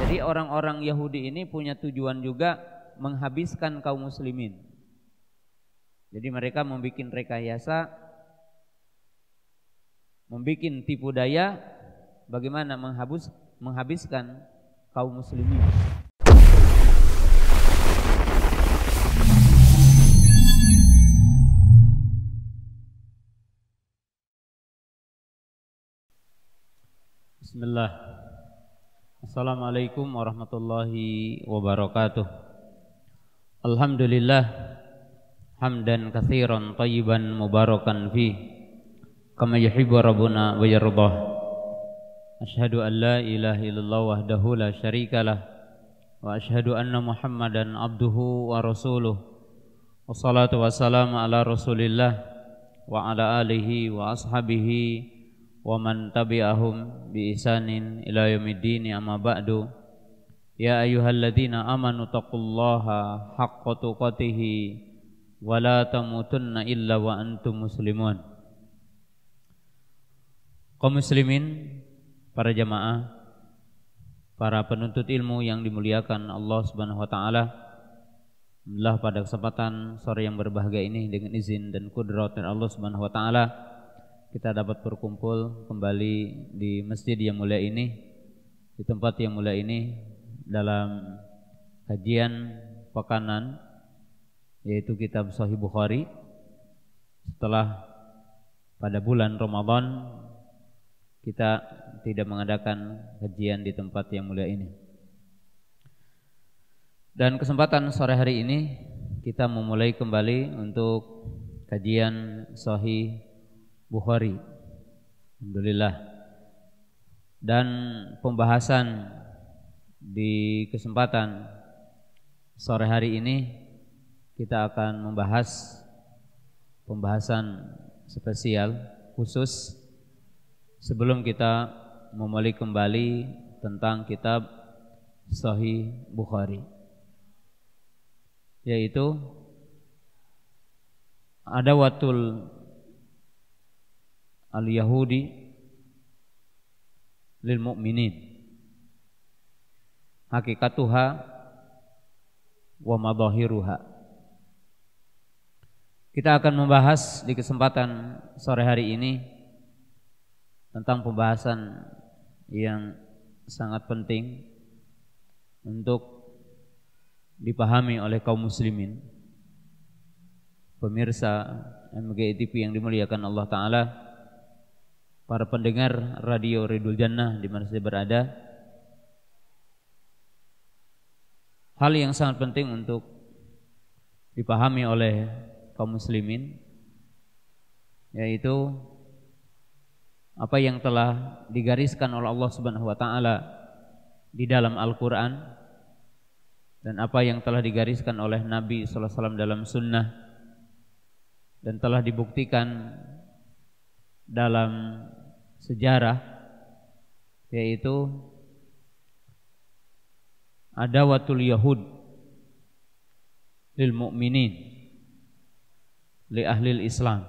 Jadi orang-orang Yahudi ini punya tujuan juga menghabiskan kaum muslimin. Jadi mereka membuat rekayasa, membuat tipu daya bagaimana menghabiskan kaum muslimin. Bismillah. Assalamualaikum warahmatullahi wabarakatuh. Alhamdulillah hamdan katsiran thayyiban mubarakan fi kama yuhibbu rabbuna wa yardah. Asyhadu an la ilaha illallah wahdahu la syarikalah wa asyhadu anna Muhammadan abduhu wa rasuluh. Wassalatu wassalamu ala Rasulillah wa ala alihi wa ashabihi wa man tabi'ahum bi ihsanin ila yaumiddin, amma ba'du. Ya ayyuhalladzina amanu taqullaha haqqa tuqatih wa la tamutunna illa wa antum muslimun. Kaum muslimin, para jamaah, para penuntut ilmu yang dimuliakan Allah Subhanahu wa taala, alhamdulillah pada kesempatan sore yang berbahagia ini dengan izin dan kudrat dari Allah Subhanahu wa taala kita dapat berkumpul kembali di masjid yang mulia ini, di tempat yang mulia ini, dalam kajian pekanan, yaitu kitab Sahih Bukhari. Setelah pada bulan Ramadan kita tidak mengadakan kajian di tempat yang mulia ini. Dan kesempatan sore hari ini kita memulai kembali untuk kajian Sahih Bukhari, alhamdulillah. Dan pembahasan di kesempatan sore hari ini kita akan membahas pembahasan spesial khusus sebelum kita memulai kembali tentang kitab Sahih Bukhari, yaitu adawatul al-Yahudi lil mu'minin, hakikatuha wa madhahiruha. Kita akan membahas di kesempatan sore hari ini tentang pembahasan yang sangat penting untuk dipahami oleh kaum muslimin, pemirsa MGI TV yang dimuliakan Allah Ta'ala, para pendengar radio Ridul Jannah di mana saja berada. Hal yang sangat penting untuk dipahami oleh kaum muslimin, yaitu apa yang telah digariskan oleh Allah Subhanahu wa taala di dalam Al-Qur'an dan apa yang telah digariskan oleh Nabi sallallahu alaihi wasallam dalam sunnah dan telah dibuktikan dalam sejarah, yaitu adawatul Yahud lil mu'minin li ahlil Islam,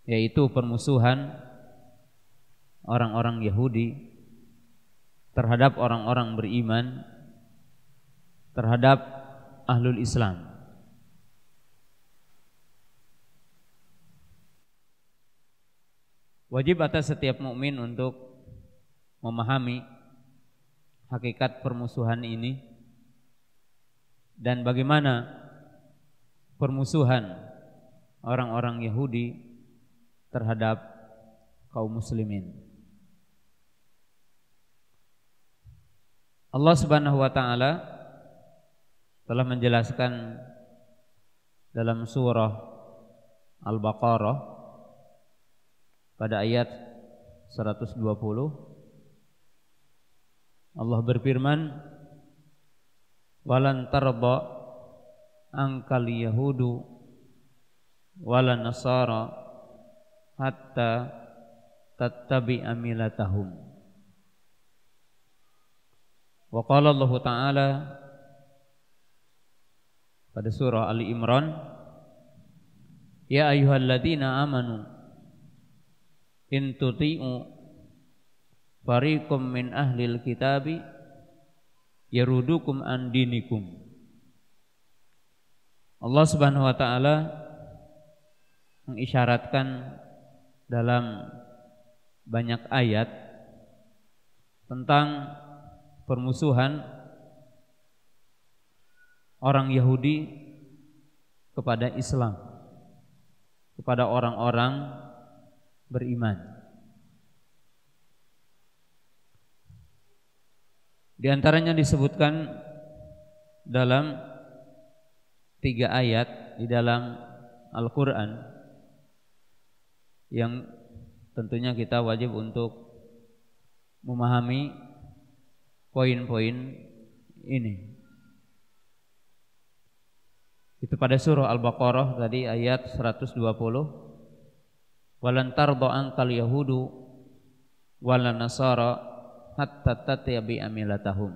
yaitu permusuhan orang-orang Yahudi terhadap orang-orang beriman, terhadap ahlul Islam. Wajib atas setiap mukmin untuk memahami hakikat permusuhan ini dan bagaimana permusuhan orang-orang Yahudi terhadap kaum muslimin. Allah Subhanahu wa taala telah menjelaskan dalam surah Al-Baqarah pada ayat 120, Allah berfirman, walan tarda ankal yahudu walan nasara hatta tattabi'a milatahum. Wa qala Allah Ta'ala pada surah Ali Imran, ya ayyuhalladzina amanu in tuti'u fariqum min ahlil kitabi yarudukum an dinikum. Allah Subhanahu wa taala mengisyaratkan dalam banyak ayat tentang permusuhan orang Yahudi kepada Islam, kepada orang-orang beriman. Di antaranya disebutkan dalam 3 ayat di dalam Al-Quran yang tentunya kita wajib untuk memahami poin-poin ini. Itu pada surah Al-Baqarah tadi ayat 120. Walan tarda ankal yahudu walan nasara hatta tattabi'a millatahum.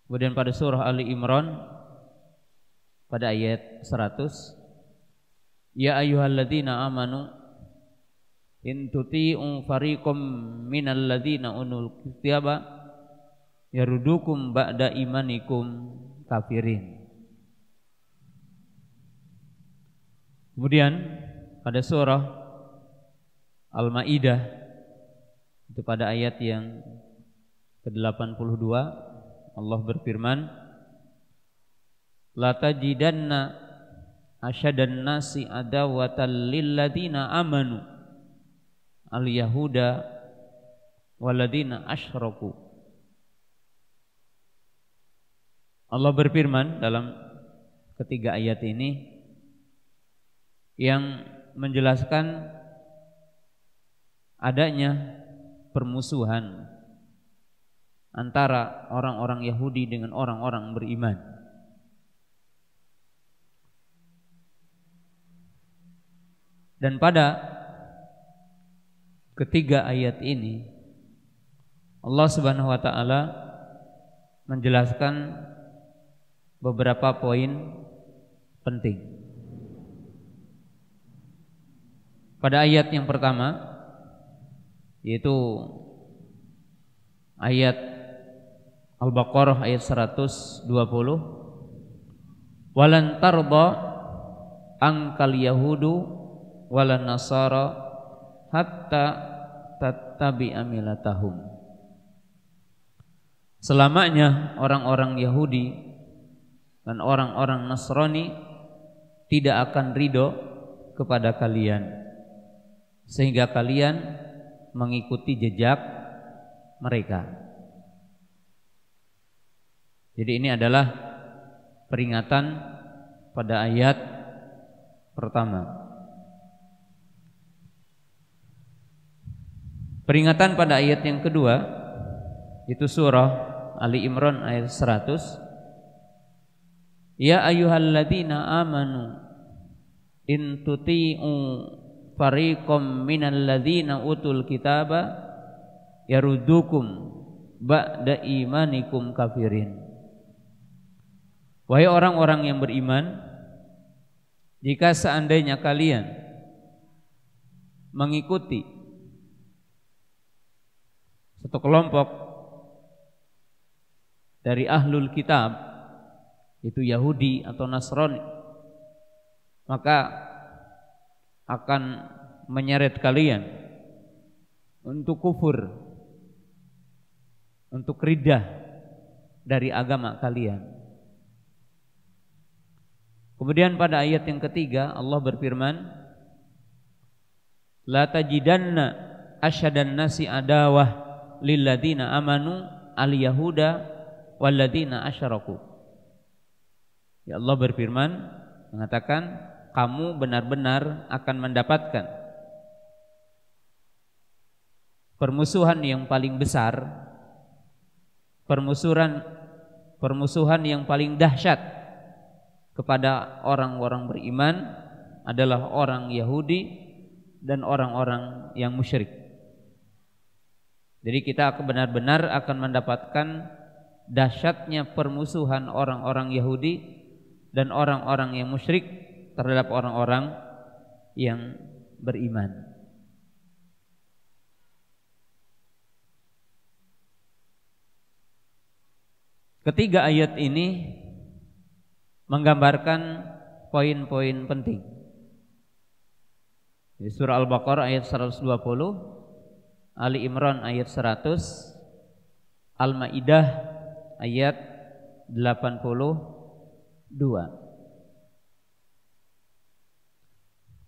Kemudian pada surah Ali Imran pada ayat 100, ya ayyuhalladzina amanu in tuti'u fariqam minal ladzina unul kitaba yarudukum ba'da imanikum kafirin. Kemudian pada surah Al-Maidah itu pada ayat yang ke-82 Allah berfirman, la tajidanna asyadan nasi adawatan lil ladzina amanu al yahuda wal ladzina asyraku. Allah berfirman dalam ketiga ayat ini yang menjelaskan adanya permusuhan antara orang-orang Yahudi dengan orang-orang beriman. Dan pada ketiga ayat ini Allah Subhanahu wa taala menjelaskan beberapa poin penting. Pada ayat yang pertama yaitu ayat Al-Baqarah ayat 120, walan tarda ankal yahudu walan nasara hatta tattabi'a millatahum. Selamanya orang-orang Yahudi dan orang-orang Nasrani tidak akan ridho kepada kalian sehingga kalian mengikuti jejak mereka. Jadi ini adalah peringatan pada ayat pertama. Peringatan pada ayat yang kedua itu surah Ali Imran ayat 100. Ya ayyuhalladzina amanu in tuti'u fariqam minal ladzina utul kitaba yarudukum ba'da imanikum kafirin. Wahai orang-orang yang beriman, jika seandainya kalian mengikuti satu kelompok dari ahlul kitab, itu Yahudi atau Nasrani, maka akan menyeret kalian untuk kufur, untuk riddah dari agama kalian. Kemudian pada ayat yang ketiga Allah berfirman, la tajidanna asyadan nasi adawah lil ladzina amanu al yahuda wal ladzina asyraku. Ya Allah berfirman mengatakan kamu benar-benar akan mendapatkan permusuhan yang paling besar, permusuhan yang paling dahsyat kepada orang-orang beriman adalah orang Yahudi dan orang-orang yang musyrik. Jadi kita benar-benar akan mendapatkan dahsyatnya permusuhan orang-orang Yahudi dan orang-orang yang musyrik terhadap orang-orang yang beriman. Ketiga ayat ini menggambarkan poin-poin penting. Di surah Al-Baqarah ayat 120, Ali Imran ayat 100, Al-Maidah ayat 82.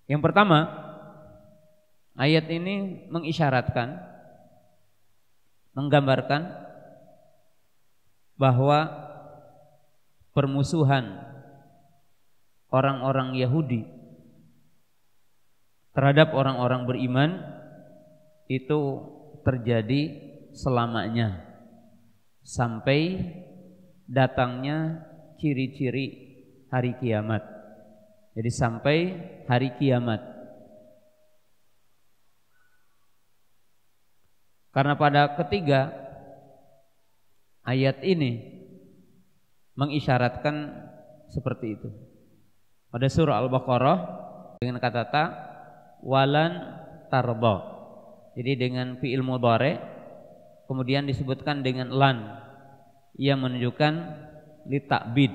Yang pertama, ayat ini mengisyaratkan, menggambarkan bahwa permusuhan orang-orang Yahudi terhadap orang-orang beriman itu terjadi selamanya sampai datangnya ciri-ciri hari kiamat. Jadi sampai hari kiamat. Karena pada ketiga ayat ini mengisyaratkan seperti itu. Pada surah Al-Baqarah dengan kata ta walan tarda. Jadi dengan fi'il mudhari kemudian disebutkan dengan lan yang menunjukkan li ta'bid.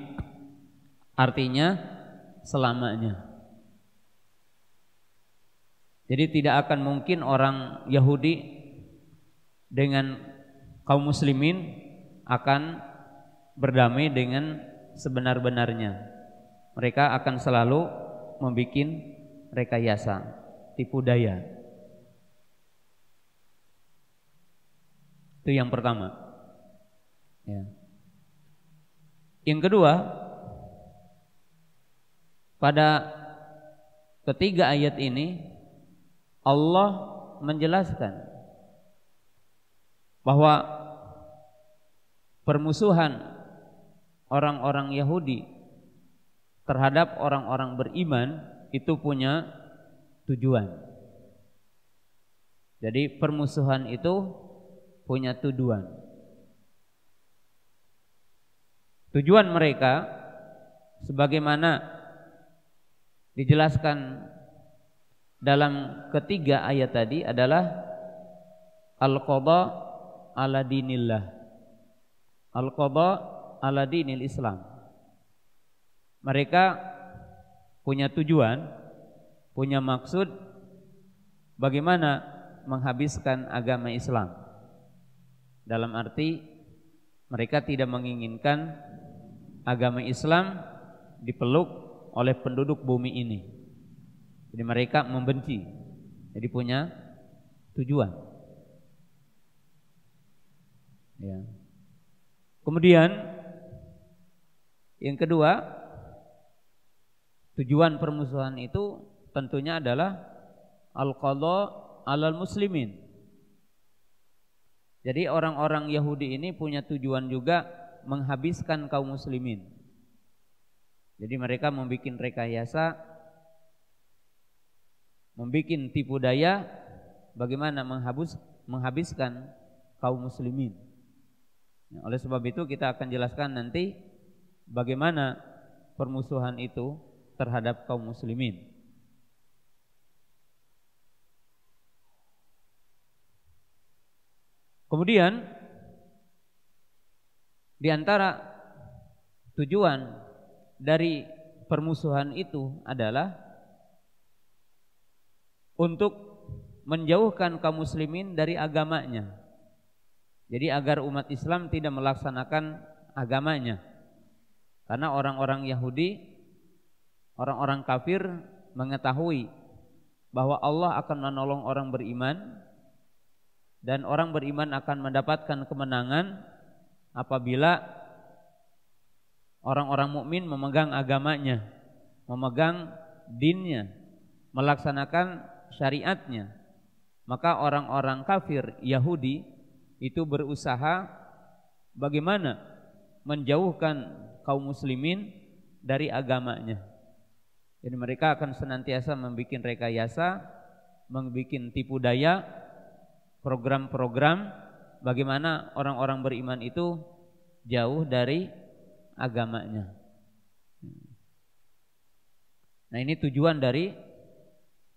Artinya selamanya. Jadi tidak akan mungkin orang Yahudi dengan kaum muslimin akan berdamai dengan sebenar-benarnya. Mereka akan selalu membuat rekayasa, tipu daya. Itu yang pertama. Ya. Yang kedua, pada ketiga ayat ini Allah menjelaskan bahwa permusuhan orang-orang Yahudi terhadap orang-orang beriman itu punya tujuan. Jadi permusuhan itu punya tujuan. Tujuan mereka sebagaimana dijelaskan dalam ketiga ayat tadi adalah al-qadha ala dinillah. Al-qadha ala dinil Islam. Mereka punya tujuan, punya maksud bagaimana menghabiskan agama Islam. Dalam arti mereka tidak menginginkan agama Islam dipeluk oleh penduduk bumi ini. Jadi mereka membenci. Jadi punya tujuan. Ya. Kemudian yang kedua, tujuan permusuhan itu tentunya adalah al-qadha 'alal muslimin. Jadi orang-orang Yahudi ini punya tujuan juga menghabiskan kaum muslimin. Jadi mereka membuat rekayasa, membuat tipu daya bagaimana menghabiskan kaum muslimin. Nah, oleh sebab itu kita akan jelaskan nanti bagaimana permusuhan itu terhadap kaum muslimin. Kemudian di antara tujuan dari permusuhan itu adalah untuk menjauhkan kaum muslimin dari agamanya. Jadi agar umat Islam tidak melaksanakan agamanya. Karena orang-orang Yahudi, orang-orang kafir mengetahui bahwa Allah akan menolong orang beriman dan orang beriman akan mendapatkan kemenangan apabila orang-orang mukmin memegang agamanya, memegang dinnya, melaksanakan syariatnya. Maka orang-orang kafir Yahudi itu berusaha bagaimana menjauhkan kaum muslimin dari agamanya. Jadi mereka akan senantiasa membuat rekayasa, membuat tipu daya, program-program bagaimana orang-orang beriman itu jauh dari agamanya. Nah, ini tujuan dari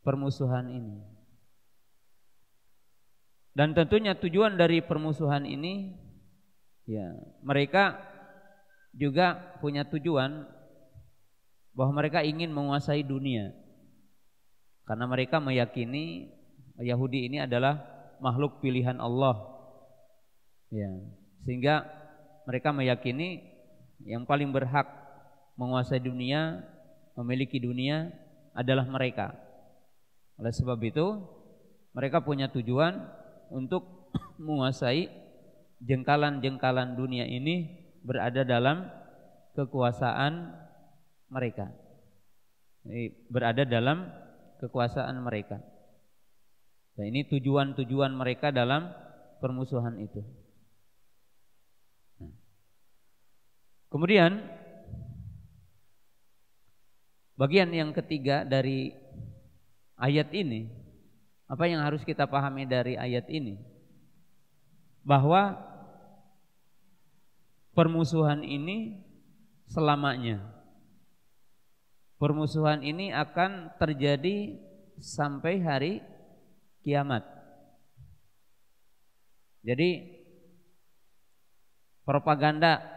permusuhan ini. Dan tentunya tujuan dari permusuhan ini, ya, mereka juga punya tujuan bahwa mereka ingin menguasai dunia. Karena mereka meyakini Yahudi ini adalah makhluk pilihan Allah. Ya, sehingga mereka meyakini yang paling berhak menguasai dunia, memiliki dunia adalah mereka. Oleh sebab itu, mereka punya tujuan untuk menguasai jengkalan-jengkalan dunia ini berada dalam kekuasaan mereka. Berada dalam kekuasaan mereka. Dan ini tujuan-tujuan mereka dalam permusuhan itu. Kemudian bagian yang ketiga dari ayat ini, apa yang harus kita pahami dari ayat ini? Bahwa permusuhan ini selamanya. Permusuhan ini akan terjadi sampai hari kiamat. Jadi propaganda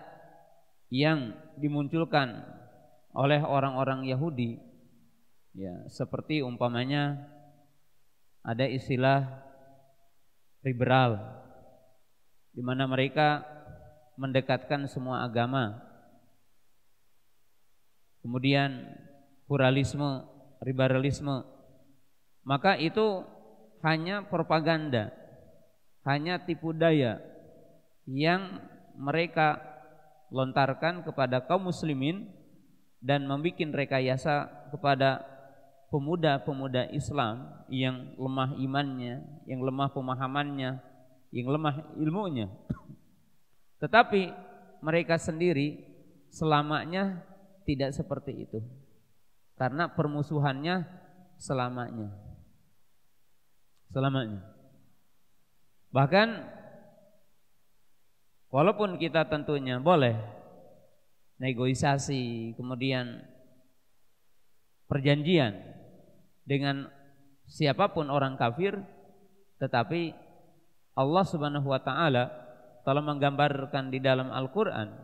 yang dimunculkan oleh orang-orang Yahudi, ya, seperti umpamanya ada istilah liberal, di mana mereka mendekatkan semua agama. Kemudian pluralisme, liberalisme, maka itu hanya propaganda, hanya tipu daya yang mereka lontarkan kepada kaum muslimin dan membuat rekayasa kepada pemuda-pemuda Islam yang lemah imannya, yang lemah pemahamannya, yang lemah ilmunya. Tetapi mereka sendiri selamanya tidak seperti itu, karena permusuhannya selamanya. Bahkan walaupun kita tentunya boleh negosiasi, kemudian perjanjian dengan siapapun orang kafir, tetapi Allah Subhanahu wa taala telah menggambarkan di dalam Al-Qur'an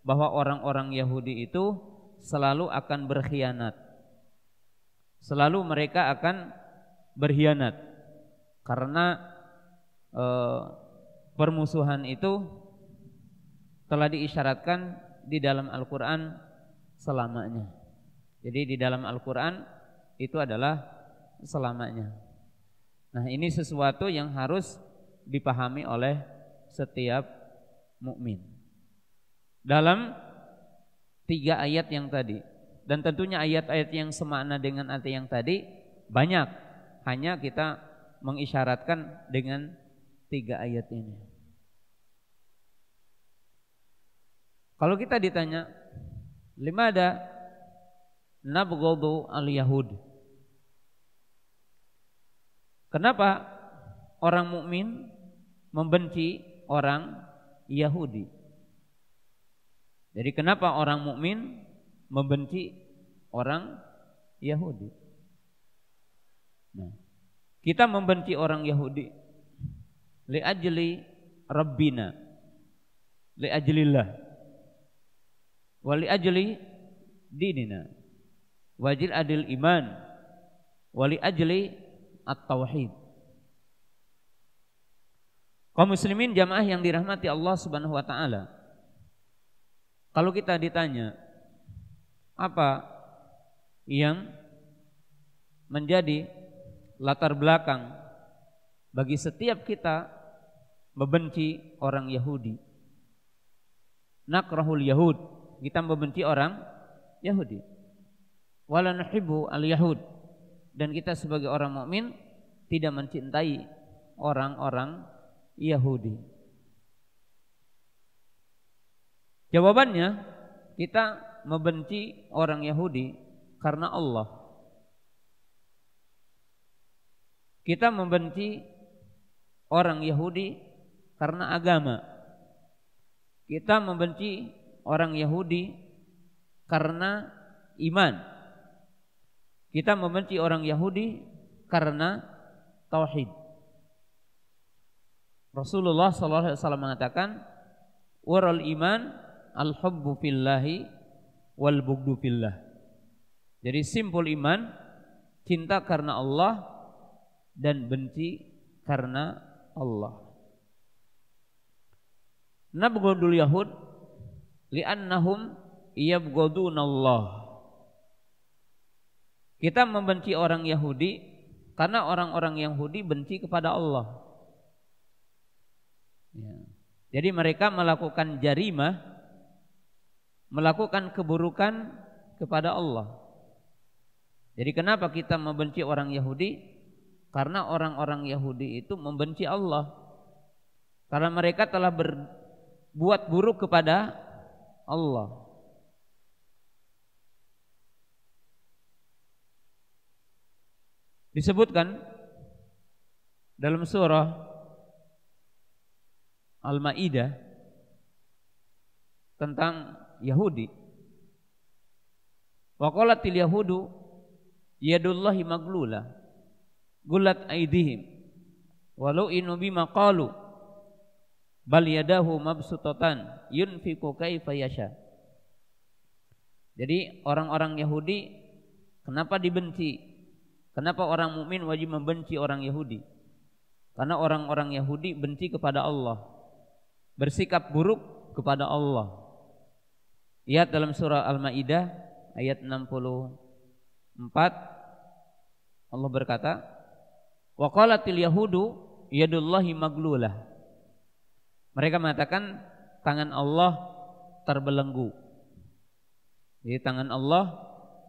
bahwa orang-orang Yahudi itu selalu akan berkhianat. Selalu mereka akan berkhianat karena permusuhan itu telah diisyaratkan di dalam Al-Quran selamanya. Jadi di dalam Al-Quran itu adalah selamanya. Nah, ini sesuatu yang harus dipahami oleh setiap mukmin dalam 3 ayat yang tadi. Dan tentunya ayat-ayat yang semakna dengan arti yang tadi banyak, hanya kita mengisyaratkan dengan 3 ayat ini. Kalau kita ditanya, limada nabghadu al-yahud? Kenapa orang mukmin membenci orang Yahudi? Jadi kenapa orang mukmin membenci orang Yahudi? Nah, kita membenci orang Yahudi li ajli rabbina, li ajlillah, wali ajli dinina, wajil adil iman, wali ajli at-tauhid. Kaum muslimin jamaah yang dirahmati Allah Subhanahu wa taala, kalau kita ditanya apa yang menjadi latar belakang bagi setiap kita membenci orang Yahudi, nakrahul yahud, kita membenci orang Yahudi, wala nuhibbu al-yahud, dan kita sebagai orang mukmin tidak mencintai orang-orang Yahudi. Jawabannya, kita membenci orang Yahudi karena Allah. Kita membenci orang Yahudi karena agama. Kita membenci orang Yahudi karena iman. Kita membenci orang Yahudi karena tauhid. Rasulullah SAW mengatakan, waral iman al-hubbu fillahi wal bughdu fillah. Jadi simpul iman, cinta karena Allah dan benci karena Allah. Nabghudul yahud li'annahum yabghudunallah. Kita membenci orang Yahudi karena orang-orang Yahudi benci kepada Allah. Ya. Jadi mereka melakukan jarimah, melakukan keburukan kepada Allah. Jadi kenapa kita membenci orang Yahudi? Karena orang-orang Yahudi itu membenci Allah. Karena mereka telah berbuat buruk kepada Allah. Disebutkan dalam surah Al-Maidah tentang Yahudi. Wa qalatil yahudu yadullahi maglula gulat aydihim walau inu bima qalu bal yadahu mabsutatan yunfiqu kaifa yasha. Jadi orang-orang Yahudi kenapa dibenci? Kenapa orang mukmin wajib membenci orang Yahudi? Karena orang-orang Yahudi benci kepada Allah, bersikap buruk kepada Allah. Lihat dalam surah Al-Maidah ayat 64, Allah berkata, wa qalatil yahudu yadullahi maglulah. Mereka mengatakan tangan Allah terbelenggu. Jadi tangan Allah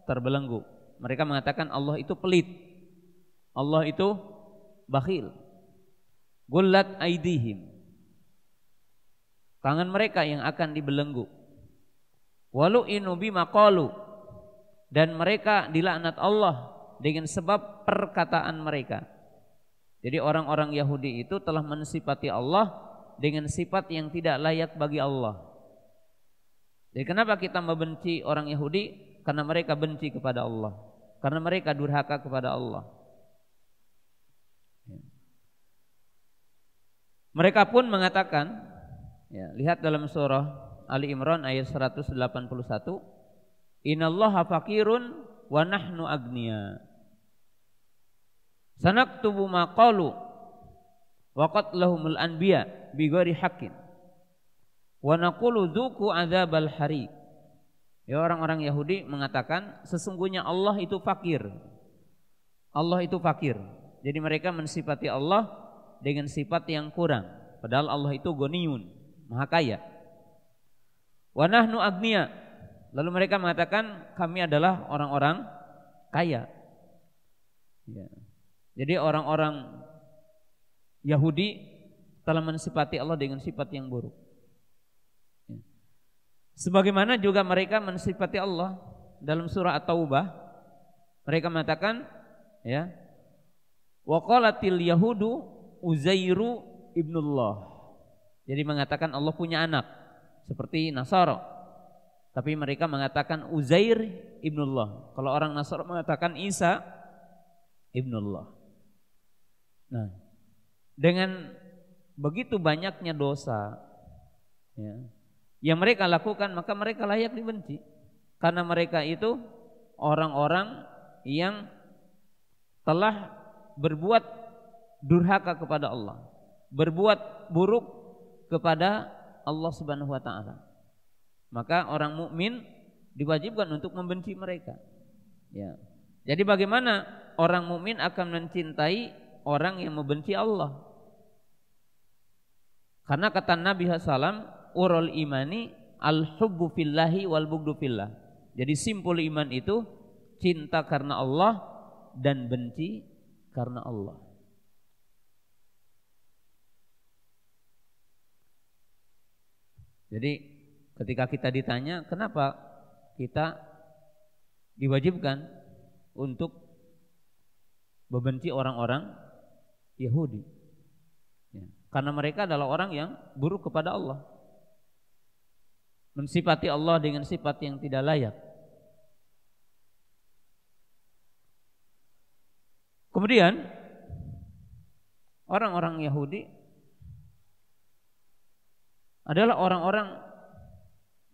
terbelenggu. Mereka mengatakan Allah itu pelit, Allah itu bakhil. Gullat aidihim, tangan mereka yang akan dibelenggu. Walu inu bima qalu, dan mereka dilaknat Allah dengan sebab perkataan mereka. Jadi orang-orang Yahudi itu telah mensifati Allah dengan sifat yang tidak layak bagi Allah. Jadi kenapa kita membenci orang Yahudi? Karena mereka benci kepada Allah, karena mereka durhaka kepada Allah. Mereka pun mengatakan, ya, lihat dalam surah Ali Imran ayat 181, innallaha faqirun wa nahnu agniya. Sanaktubu ma qalu wa qatlahumul anbiya bighairi haqqin wa naqulu dzuqu adzabal hari. Ya, orang-orang Yahudi mengatakan sesungguhnya Allah itu fakir. Allah itu fakir. Jadi mereka mensifati Allah dengan sifat yang kurang, padahal Allah itu ghaniyun, maha kaya. Wa nahnu agniya. Lalu mereka mengatakan kami adalah orang-orang kaya. Ya. Jadi orang-orang Yahudi telah mensifati Allah dengan sifat yang buruk. Sebagaimana juga mereka mensifati Allah dalam surah At-Taubah, mereka mengatakan, ya, wa qalatil yahudu Uzairu ibnullah. Jadi mengatakan Allah punya anak seperti Nasara. Tapi mereka mengatakan Uzair ibnullah. Kalau orang Nasara mengatakan Isa ibnullah. Nah, dengan begitu banyaknya dosa, ya, yang mereka lakukan, maka mereka layak dibenci. Karena mereka itu orang-orang yang telah berbuat durhaka kepada Allah, berbuat buruk kepada Allah Subhanahu wa taala. Maka orang mukmin diwajibkan untuk membenci mereka. Ya. Jadi bagaimana orang mukmin akan mencintai orang yang membenci Allah? Karena kata Nabi SAW, urul imani al-hubbu fillahi wal bughdu fillah. Jadi simpul iman itu cinta karena Allah dan benci karena Allah. Jadi ketika kita ditanya kenapa kita diwajibkan untuk membenci orang-orang Yahudi, ya, karena mereka adalah orang yang buruk kepada Allah, mensifati Allah dengan sifat yang tidak layak. Kemudian orang-orang Yahudi adalah orang-orang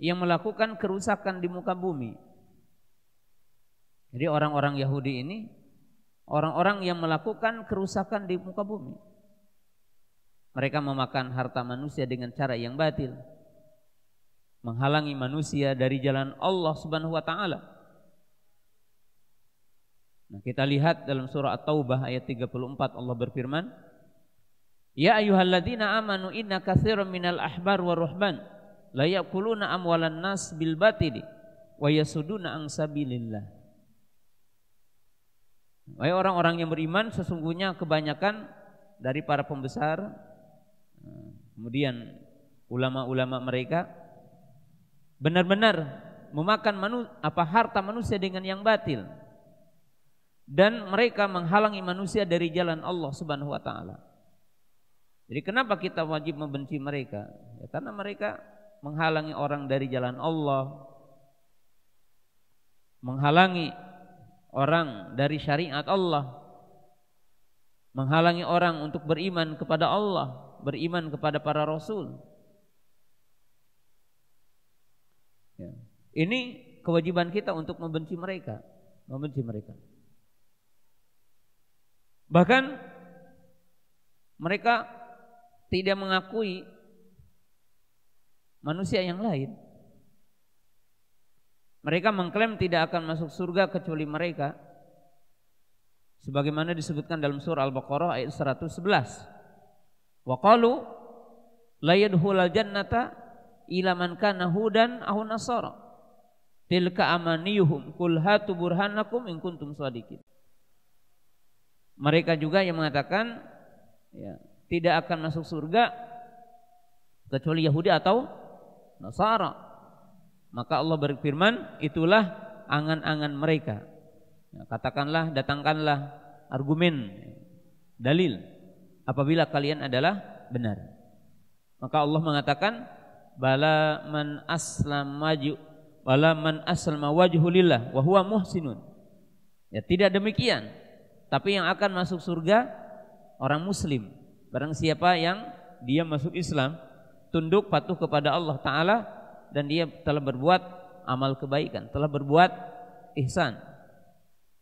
yang melakukan kerusakan di muka bumi. Jadi orang-orang Yahudi ini orang-orang yang melakukan kerusakan di muka bumi. Mereka memakan harta manusia dengan cara yang batil, menghalangi manusia dari jalan Allah Subhanahu wa taala. Nah, kita lihat dalam surah At-Taubah ayat 34 Allah berfirman, "Ya ayyuhalladzina amanu inna katsiran minal ahbar wa ruhban la ya'kuluna amwalan nas bil batili wa yasuduna an sabilillah." Wahai orang-orang yang beriman, sesungguhnya kebanyakan dari para pembesar, kemudian ulama-ulama mereka benar-benar memakan harta manusia dengan yang batil, dan mereka menghalangi manusia dari jalan Allah Subhanahu wa taala. Jadi kenapa kita wajib membenci mereka? Ya, karena mereka menghalangi orang dari jalan Allah, menghalangi orang dari syariat Allah, menghalangi orang untuk beriman kepada Allah, beriman kepada para rasul. Ya. Ini kewajiban kita untuk membenci mereka, Bahkan mereka tidak mengakui manusia yang lain. Mereka mengklaim tidak akan masuk surga kecuali mereka, sebagaimana disebutkan dalam surah Al-Baqarah ayat 111. Wa qalu la yadkhulul jannata illa man kana hudan aw nasara tilka amaniyuhum qul hatu burhanakum in kuntum shadiqin. Mereka juga yang mengatakan ya, tidak akan masuk surga kecuali Yahudi atau Nasara. Maka Allah berfirman, itulah angan-angan mereka. Ya, katakanlah, datangkanlah argumen, dalil apabila kalian adalah benar. Maka Allah mengatakan, bala man aslama wajhu lillah wa huwa muhsinun. Ya, tidak demikian. Tapi yang akan masuk surga orang muslim. Barang siapa yang dia masuk Islam, tunduk patuh kepada Allah Ta'ala, dan dia telah berbuat amal kebaikan, telah berbuat ihsan.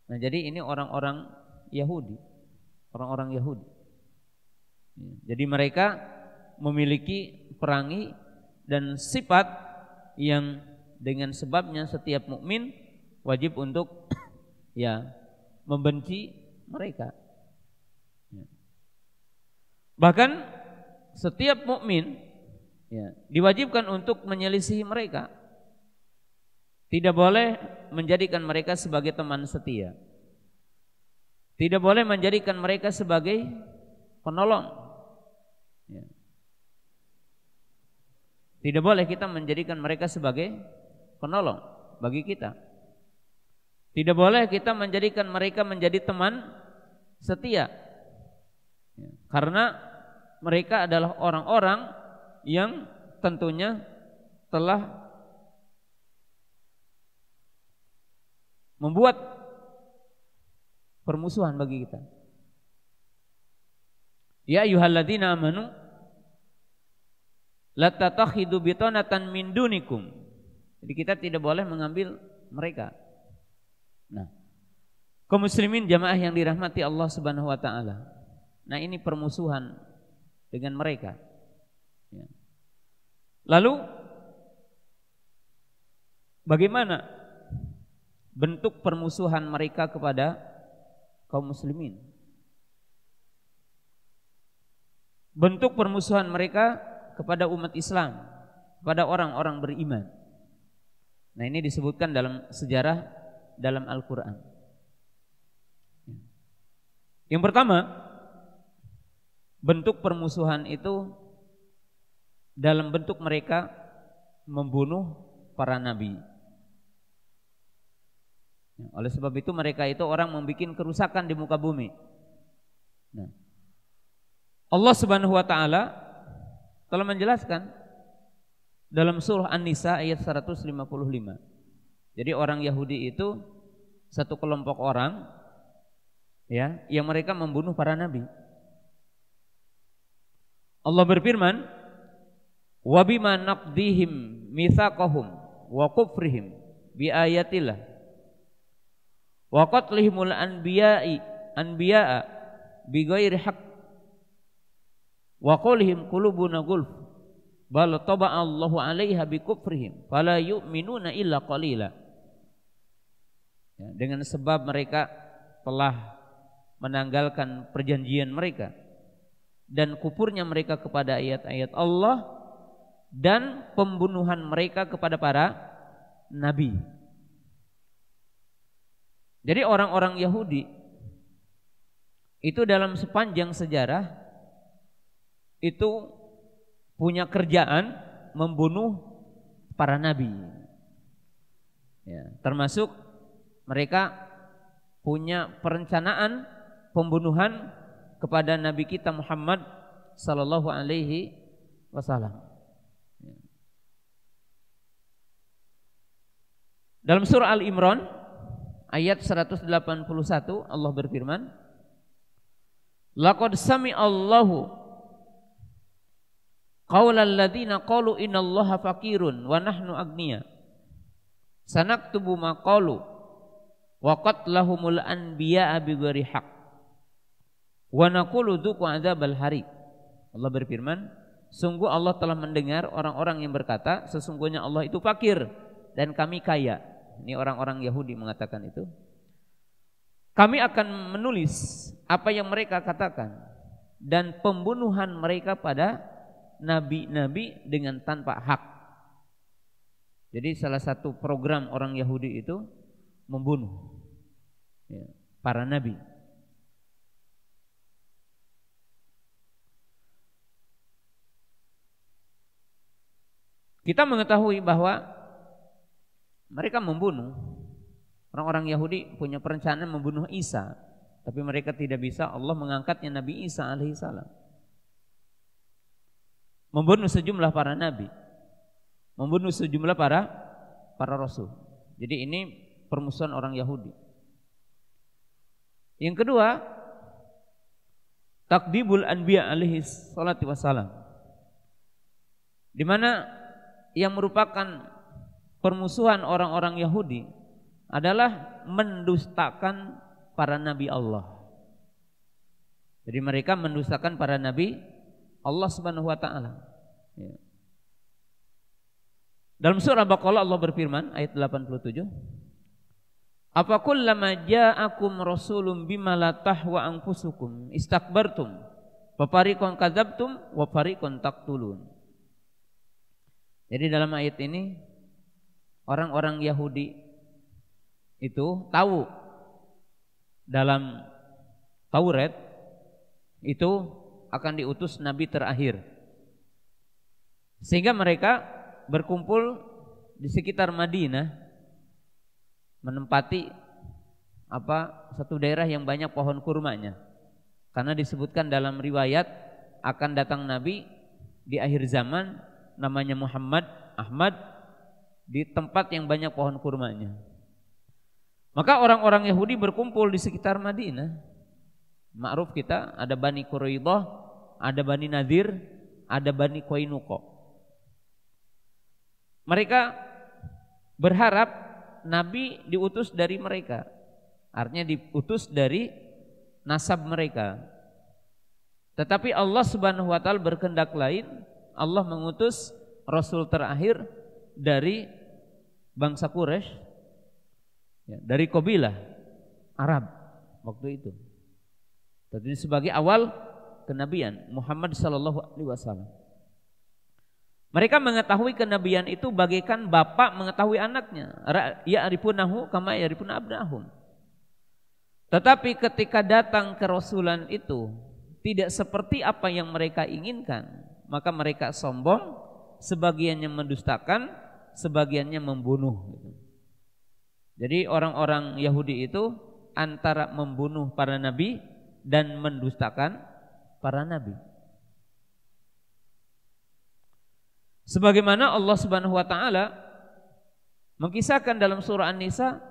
Nah, jadi ini orang-orang Yahudi, orang-orang Yahudi. Jadi mereka memiliki perangi dan sifat yang dengan sebabnya setiap mukmin wajib untuk ya membenci mereka. Bahkan setiap mukmin ya, diwajibkan untuk menyelisihi mereka. Tidak boleh menjadikan mereka sebagai teman setia. Tidak boleh menjadikan mereka sebagai penolong. Ya. Tidak boleh kita menjadikan mereka sebagai penolong bagi kita. Tidak boleh kita menjadikan mereka menjadi teman setia. Ya. Karena mereka adalah orang-orang yang tentunya telah membuat permusuhan bagi kita. Ya ayyuhalladzina amanu la tatakhidu bitanatan min dunikum. Jadi kita tidak boleh mengambil mereka. Nah, kaum muslimin jamaah yang dirahmati Allah Subhanahu wa taala. Nah, ini permusuhan dengan mereka. Ya. Lalu bagaimana bentuk permusuhan mereka kepada kaum muslimin? Bentuk permusuhan mereka kepada umat Islam, kepada orang-orang beriman. Nah, ini disebutkan dalam sejarah dalam Al-Quran. Yang pertama, bentuk permusuhan itu dalam bentuk mereka membunuh para nabi. Oleh sebab itu mereka itu orang membuat kerusakan di muka bumi. Nah, Allah Subhanahu wa taala telah menjelaskan dalam surah An-Nisa ayat 155. Jadi orang Yahudi itu satu kelompok orang ya yang mereka membunuh para nabi. Allah berfirman, wa bima naqdihim mitsaqahum wa kufrihim bi ayatillah wa qatlihimul anbiya'a bi ghairi haqq wa qawlihim qulubuna gulf bal taba'a Allahu 'alaiha bi kufrihim fala yu'minuna illa qalila. Ya, dengan sebab mereka telah menanggalkan perjanjian mereka dan kufurnya mereka kepada ayat-ayat Allah dan pembunuhan mereka kepada para nabi. Jadi orang-orang Yahudi itu dalam sepanjang sejarah itu punya kerjaan membunuh para nabi. Ya, termasuk mereka punya perencanaan pembunuhan kepada Nabi kita Muhammad sallallahu alaihi wasallam. Dalam surah Al-Imran ayat 181 Allah berfirman, laqad sami'allahu qaulal ladzina qalu innallaha faqirun wa nahnu agniya sanaktubu ma qalu wa qatlahumul anbiya'a bighairi haqq wa naqulu dzuqu adzabal hari. Allah berfirman, sungguh Allah telah mendengar orang-orang yang berkata sesungguhnya Allah itu fakir dan kami kaya. Ini orang-orang Yahudi mengatakan itu. Kami akan menulis apa yang mereka katakan dan pembunuhan mereka pada nabi-nabi dengan tanpa hak. Jadi salah satu program orang Yahudi itu membunuh para nabi. Kita mengetahui bahwa mereka membunuh. Orang-orang Yahudi punya perencanaan membunuh Isa, tapi mereka tidak bisa. Allah mengangkatnya Nabi Isa alaihissalam. Membunuh sejumlah para nabi, membunuh sejumlah para rasul. Jadi ini permusuhan orang Yahudi. Yang kedua, takdibul anbiya alaihi salatu wassalam, di mana yang merupakan permusuhan orang-orang Yahudi adalah mendustakan para nabi Allah. Jadi mereka mendustakan para nabi Allah Subhanahu wa taala. Ya. Dalam surah Baqarah Allah berfirman ayat 87, apa kullama ja'akum rasulun bima la tahwa anfusukum istakbartum fa fariqan kadzabtum wa fariqan taqtulun. Jadi dalam ayat ini orang-orang Yahudi itu tahu dalam Taurat itu akan diutus nabi terakhir, sehingga mereka berkumpul di sekitar Madinah, menempati satu daerah yang banyak pohon kurmanya, karena disebutkan dalam riwayat akan datang nabi di akhir zaman namanya Muhammad Ahmad di tempat yang banyak pohon kurmanya. Maka orang-orang Yahudi berkumpul di sekitar Madinah. Ma'ruf kita ada Bani Quraidah, ada Bani Nadir, ada Bani Qainuqa. Mereka berharap nabi diutus dari mereka, artinya diutus dari nasab mereka. Tetapi Allah Subhanahu wa taala berkehendak lain. Allah mengutus rasul terakhir dari bangsa Quraisy, dari kabilah Arab waktu itu. Jadi sebagai awal kenabian Muhammad sallallahu alaihi wasallam. Mereka mengetahui kenabian itu bagaikan bapak mengetahui anaknya. Ya'rifunahu kama ya'rifuna abnahum. Tetapi ketika datang kerasulan itu tidak seperti apa yang mereka inginkan, maka mereka sombong, sebagiannya mendustakan, sebagiannya membunuh. Jadi orang-orang Yahudi itu antara membunuh para nabi dan mendustakan para nabi. Sebagaimana Allah Subhanahu wa taala mengkisahkan dalam surah An-Nisa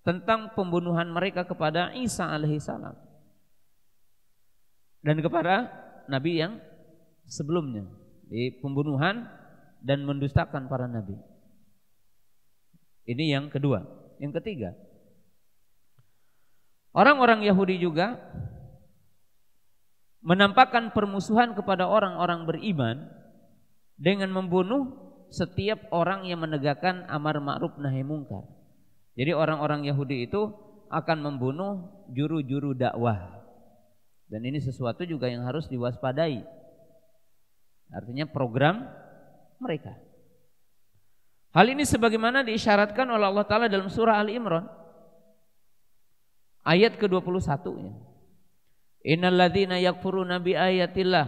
tentang pembunuhan mereka kepada Isa alaihissalam dan kepada nabi yang sebelumnya, di pembunuhan dan mendustakan para nabi. Ini yang kedua. Yang ketiga, orang-orang Yahudi juga menampakkan permusuhan kepada orang-orang beriman dengan membunuh setiap orang yang menegakkan amar ma'ruf nahi mungkar. Jadi orang-orang Yahudi itu akan membunuh juru-juru dakwah. Dan ini sesuatu juga yang harus diwaspadai. Artinya program mereka. Hal ini sebagaimana diisyaratkan oleh Allah Ta'ala dalam surah Al-Imran ayat ke-21 ya. Innal ladzina yakfuruna bi ayatillah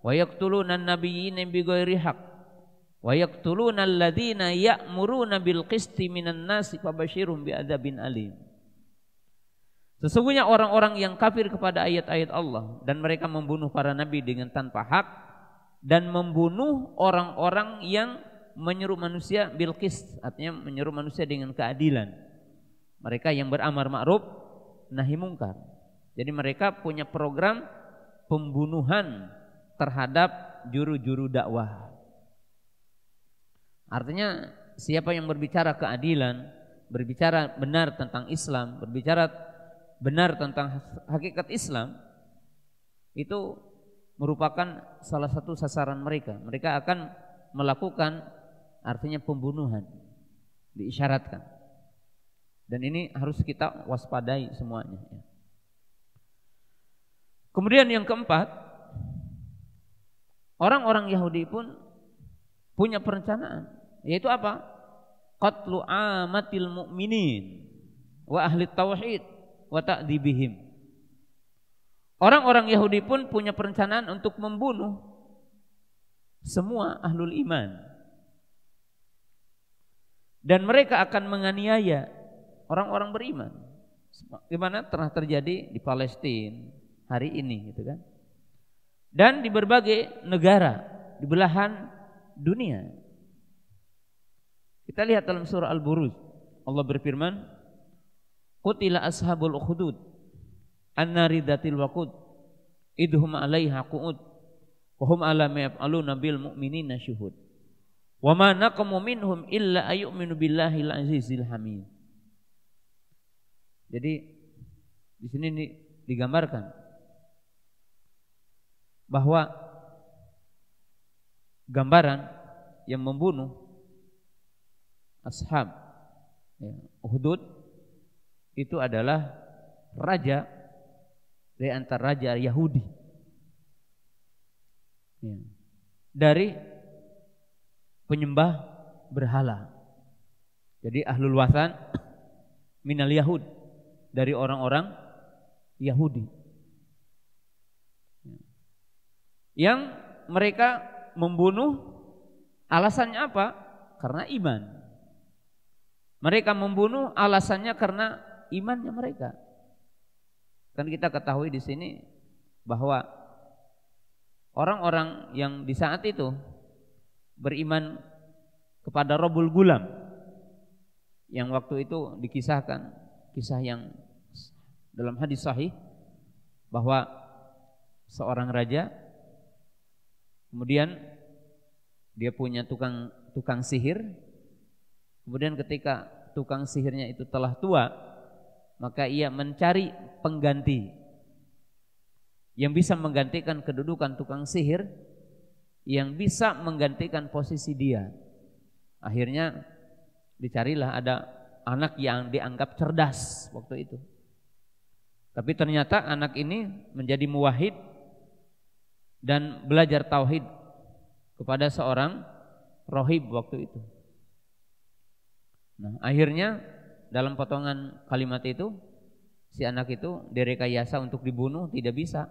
wa yaqtuluna an-nabiyyina bighairi haqq wa yaqtuluna alladzina ya'muruna bil qisti minan nasi fabashshirhum bi'adzabin alim. Sesungguhnya orang-orang yang kafir kepada ayat-ayat Allah dan mereka membunuh para nabi dengan tanpa hak dan membunuh orang-orang yang menyeru manusia bil qist, artinya menyeru manusia dengan keadilan. Mereka yang beramar ma'ruf nahi mungkar. Jadi mereka punya program pembunuhan terhadap juru-juru dakwah. Artinya siapa yang berbicara keadilan, berbicara benar tentang Islam, berbicara benar tentang hakikat Islam, itu merupakan salah satu sasaran mereka. Mereka akan melakukan artinya pembunuhan, diisyaratkan. Dan ini harus kita waspadai semuanya. Kemudian yang keempat, orang-orang Yahudi pun punya perencanaan, yaitu apa? Qatlu amatil mu'minin wa ahli tauhid wa ta'dibihim. Orang-orang Yahudi pun punya perencanaan untuk membunuh semua ahlul iman. Dan mereka akan menganiaya orang-orang beriman. Gimana telah terjadi di Palestina hari ini gitu kan. Dan di berbagai negara di belahan dunia. Kita lihat dalam surah Al-Buruj, Allah berfirman, qutila ashabul ukhdud an-nari dzatil waqud idhum 'alaiha qu'ud wa hum 'ala ma yaf'aluna bil mu'minina syuhud wa ma naqamu minhum illa ayyuminu billahil azizil hamid. Jadi di sini digambarkan bahwa gambaran yang membunuh ashab Uhud itu adalah raja dari antara raja Yahudi dari penyembah berhala. Jadi ahlul wasan minal Yahud, dari orang-orang Yahudi yang mereka membunuh alasannya apa? Karena iman. Mereka membunuh alasannya karena imannya mereka. Kan kita ketahui di sini bahwa orang-orang yang di saat itu beriman kepada Rabbul Gulam, yang waktu itu dikisahkan, kisah yang dalam hadis sahih, bahwa seorang raja kemudian dia punya tukang sihir. Kemudian ketika tukang sihirnya itu telah tua, maka ia mencari pengganti yang bisa menggantikan kedudukan tukang sihir, yang bisa menggantikan posisi dia. Akhirnya dicarilah ada anak yang dianggap cerdas waktu itu. Tapi ternyata anak ini menjadi muwahhid dan belajar tauhid kepada seorang rohib waktu itu. Nah, akhirnya dalam potongan kalimat itu si anak itu direkayasa untuk dibunuh, tidak bisa.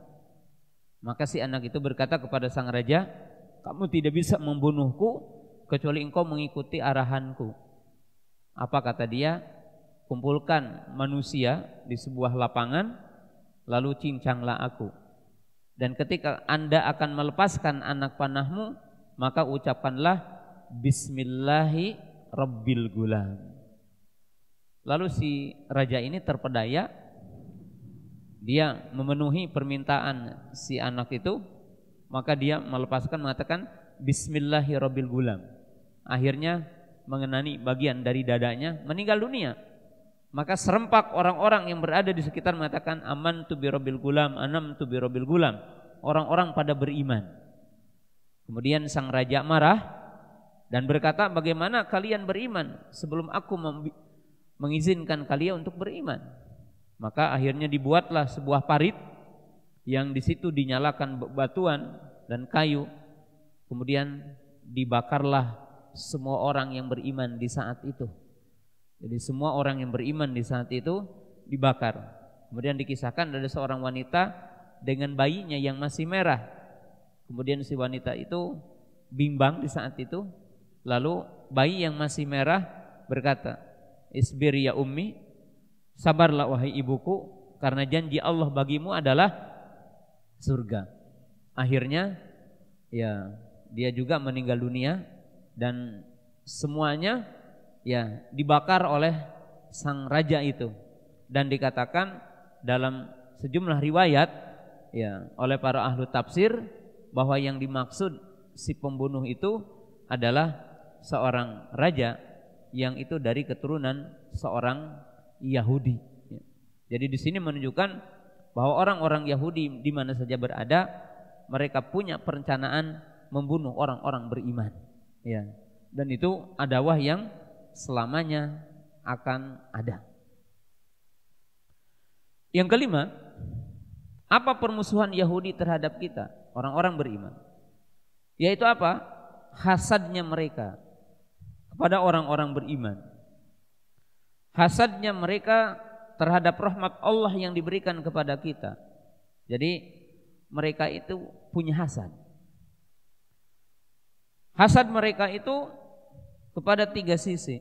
Maka si anak itu berkata kepada sang raja, "Kamu tidak bisa membunuhku kecuali engkau mengikuti arahanku." Apa kata dia? "Kumpulkan manusia di sebuah lapangan, lalu cincanglah aku. Dan ketika Anda akan melepaskan anak panahmu, maka ucapkanlah Bismillahi Rabbil Gulam." Lalu si raja ini terpedaya, dia memenuhi permintaan si anak itu, maka dia melepaskan, mengatakan Bismillahirrabbilgulam. Akhirnya mengenani bagian dari dadanya, meninggal dunia. Maka serempak orang-orang yang berada di sekitar mengatakan amantu birabbil gulam, anamtu birabbil gulam. Orang-orang pada beriman. Kemudian sang raja marah dan berkata, bagaimana kalian beriman sebelum aku mengizinkan kalian untuk beriman? Maka akhirnya dibuatlah sebuah parit yang di situ dinyalakan batuan dan kayu. Kemudian dibakarlah semua orang yang beriman di saat itu. Jadi semua orang yang beriman di saat itu dibakar. Kemudian dikisahkan ada seorang wanita dengan bayinya yang masih merah. Kemudian si wanita itu bimbang di saat itu. Lalu bayi yang masih merah berkata, Isbir ya ummi, sabarlah wahai ibuku, karena janji Allah bagimu adalah surga. Akhirnya ya dia juga meninggal dunia dan semuanya ya dibakar oleh sang raja itu. Dan dikatakan dalam sejumlah riwayat ya oleh para ahli tafsir bahwa yang dimaksud si pembunuh itu adalah seorang raja yang itu dari keturunan seorang Yahudi. Jadi di sini menunjukkan bahwa orang-orang Yahudi di mana saja berada, mereka punya perencanaan membunuh orang-orang beriman. Ya. Dan itu adawah yang selamanya akan ada. Yang kelima, apa permusuhan Yahudi terhadap kita, orang-orang beriman? Yaitu apa? Hasadnya mereka kepada orang-orang beriman. Hasadnya mereka terhadap rahmat Allah yang diberikan kepada kita. Jadi mereka itu punya hasad. Hasad mereka itu kepada tiga sisi.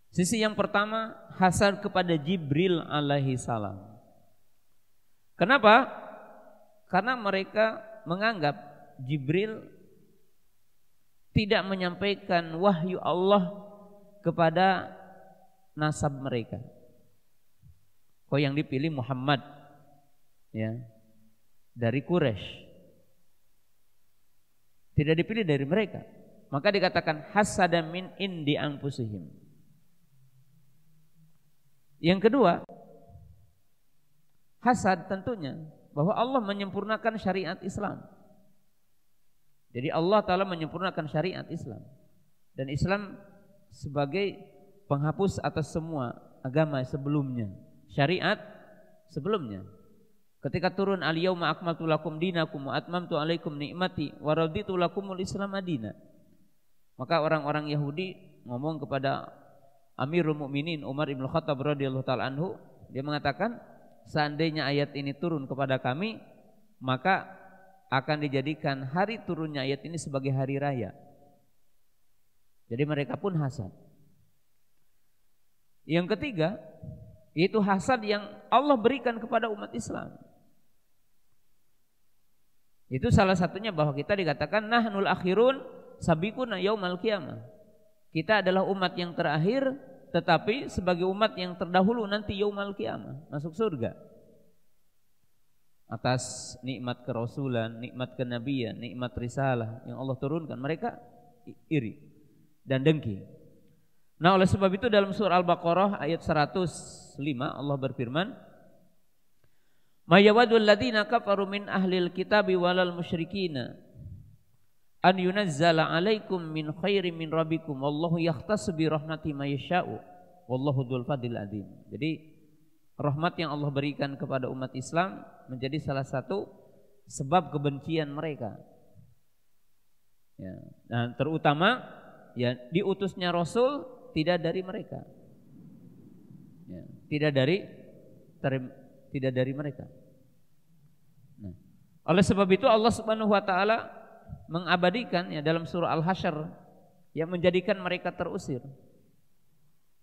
Sisi yang pertama, hasad kepada Jibril alaihi salam. Kenapa? Karena mereka menganggap Jibril tidak menyampaikan wahyu Allah kepada nasab mereka. Kok yang dipilih Muhammad ya, dari Quraisy. Tidak dipilih dari mereka. Maka dikatakan hasada min indi anfusihim. Yang kedua, hasad tentunya bahwa Allah menyempurnakan syariat Islam. Jadi Allah Ta'ala menyempurnakan syariat Islam. Dan Islam sebagai penghapus atas semua agama sebelumnya, syariat sebelumnya. Ketika turun al-yauma akmaltu lakum dinakum wa atmamtu alaikum ni'mati wa raditu lakumul Islam madina. Maka orang-orang Yahudi ngomong kepada Amirul Mukminin Umar ibn Khattab radhiyallahu taala anhu, dia mengatakan, seandainya ayat ini turun kepada kami, maka akan dijadikan hari turunnya ayat ini sebagai hari raya. Jadi mereka pun hasad. Yang ketiga, yaitu hasad yang Allah berikan kepada umat Islam. Itu salah satunya bahwa kita dikatakan nahnul akhirun sabiquna yaumal qiyamah. Kita adalah umat yang terakhir, tetapi sebagai umat yang terdahulu nanti yaumal qiyamah, masuk surga. Atas nikmat kerasulan, nikmat kenabian, nikmat risalah yang Allah turunkan, mereka iri dan dengki. Nah, oleh sebab itu dalam surah Al-Baqarah ayat 105 Allah berfirman, "Ma yawadul ladzina kafaru min ahlil kitabi walal musyrikina an yunazzala 'alaikum min khairin min rabbikum wallahu yakhtassu bi rahmatihi may yasha'u wallahu dzul fadlil adzim." Jadi rahmat yang Allah berikan kepada umat Islam menjadi salah satu sebab kebencian mereka. Ya, dan terutama ya diutusnya Rasul tidak dari mereka. Ya, tidak dari mereka. Nah, oleh sebab itu Allah Subhanahu wa taala mengabadikan ya dalam surah Al-Hasyr yang menjadikan mereka terusir.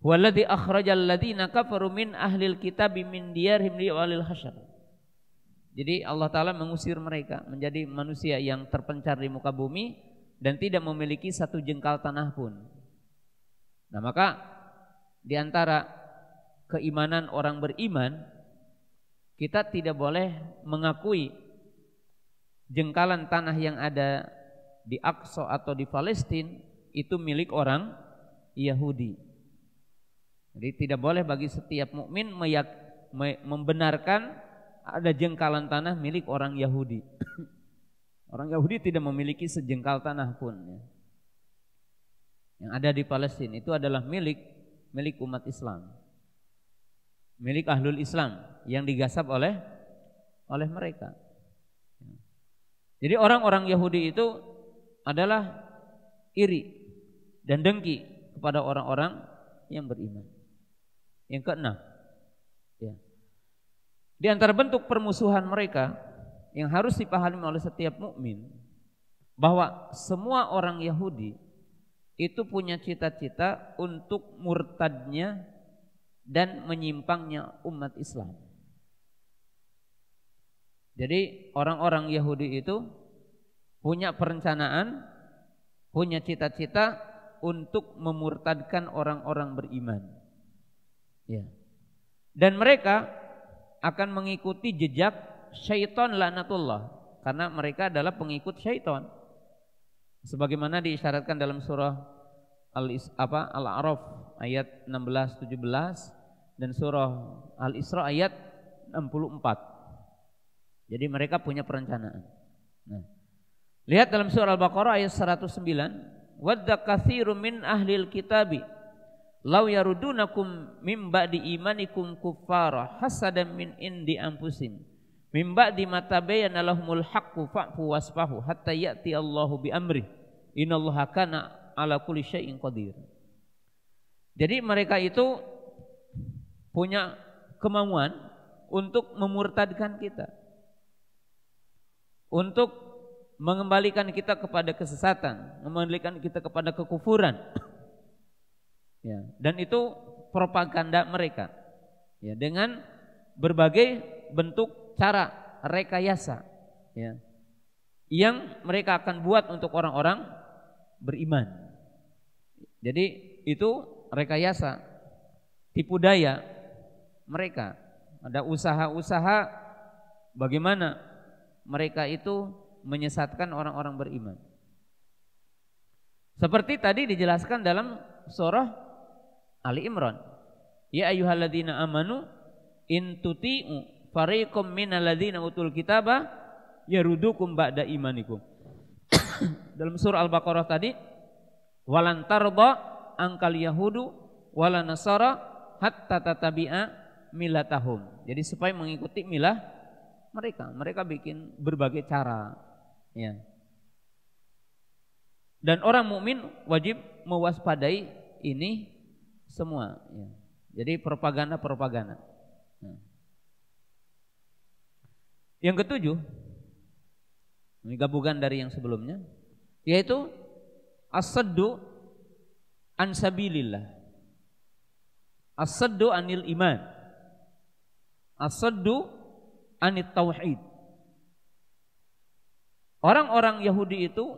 Walladzi akhrajal ladzina kafaru min ahlil kitabi min diyarihim liwalil hasyr. Jadi Allah Ta'ala mengusir mereka menjadi manusia yang terpencar di muka bumi dan tidak memiliki satu jengkal tanah pun. Nah, maka di antara keimanan orang beriman, kita tidak boleh mengakui jengkalan tanah yang ada di Aqsa atau di Palestina itu milik orang Yahudi. Jadi tidak boleh bagi setiap mukmin membenarkan ada jengkalan tanah milik orang Yahudi. Orang Yahudi tidak memiliki sejengkal tanah pun ya. Yang ada di Palestina itu adalah milik umat Islam, milik ahlul Islam yang digasap oleh mereka. Jadi orang-orang Yahudi itu adalah iri dan dengki kepada orang-orang yang beriman. Yang keenam, ya. Di antara bentuk permusuhan mereka yang harus dipahami oleh setiap mukmin, bahwa semua orang Yahudi itu punya cita-cita untuk murtadnya dan menyimpangnya umat Islam. Jadi orang-orang Yahudi itu punya perencanaan, punya cita-cita untuk memurtadkan orang-orang beriman. Ya. Dan mereka akan mengikuti jejak syaitan laknatullah, karena mereka adalah pengikut syaitan. Sebagaimana diisyaratkan dalam surah Al-A'raf ayat 16-17 dan surah Al-Isra ayat 64. Jadi mereka punya perencanaan. Nah, lihat dalam surah Al-Baqarah ayat 109, wadda katsirun min ahlil kitabi law yarudunakum mim ba'di imanikum kuffara hasadan min indi anfusin mim ba'di ma tabayyana lahumul haqqu fa'fu wasfahu hatta ya'ti Allahu bi amri innallaha kana ala kulli syai'in qadir. Jadi mereka itu punya kemauan untuk memurtadkan kita, untuk mengembalikan kita kepada kesesatan, mengembalikan kita kepada kekufuran. Ya, dan itu propaganda mereka. Ya, dengan berbagai bentuk cara rekayasa, ya, yang mereka akan buat untuk orang-orang beriman. Jadi itu rekayasa, tipu daya mereka. Ada usaha-usaha bagaimana mereka itu menyesatkan orang-orang beriman. Seperti tadi dijelaskan dalam surah Ali Imran, ya ayyuhalladzina amanu in tuti'u fariqam minal ladzina utul kitaba yarudukum ba'da imanikum. Dalam surah Al-Baqarah tadi, walan tarda angkal yahudu wala nasara hatta tatabi'a milatahum. Jadi supaya mengikuti milah mereka bikin berbagai cara, ya. Dan orang mukmin wajib mewaspadai ini semua, ya. Jadi propaganda. Nah. Yang ketujuh, ini gabungan dari yang sebelumnya, yaitu as-saddu an sabilillah, as-saddu anil iman, as-saddu anit tauhid. Orang-orang Yahudi itu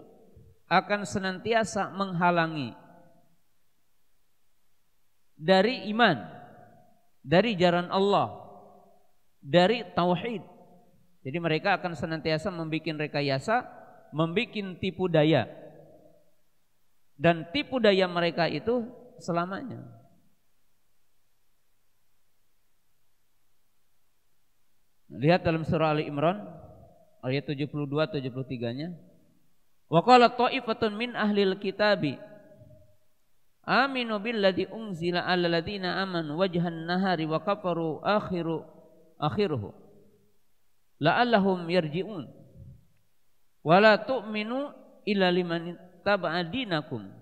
akan senantiasa menghalangi dari iman, dari jalan Allah, dari tauhid. Jadi mereka akan senantiasa membuat rekayasa, membuat tipu daya. Dan tipu daya mereka itu selamanya. Lihat dalam surah Ali Imran ayat 72-73-nya. Wa qala ta'ifatun min ahlil kitabi aminu billadzi unzila 'alal ladzina amanu wajhan nahari wa kafaru akhiruhu la'allahum yarji'un wa la tu'minu illa liman taba'a dinakum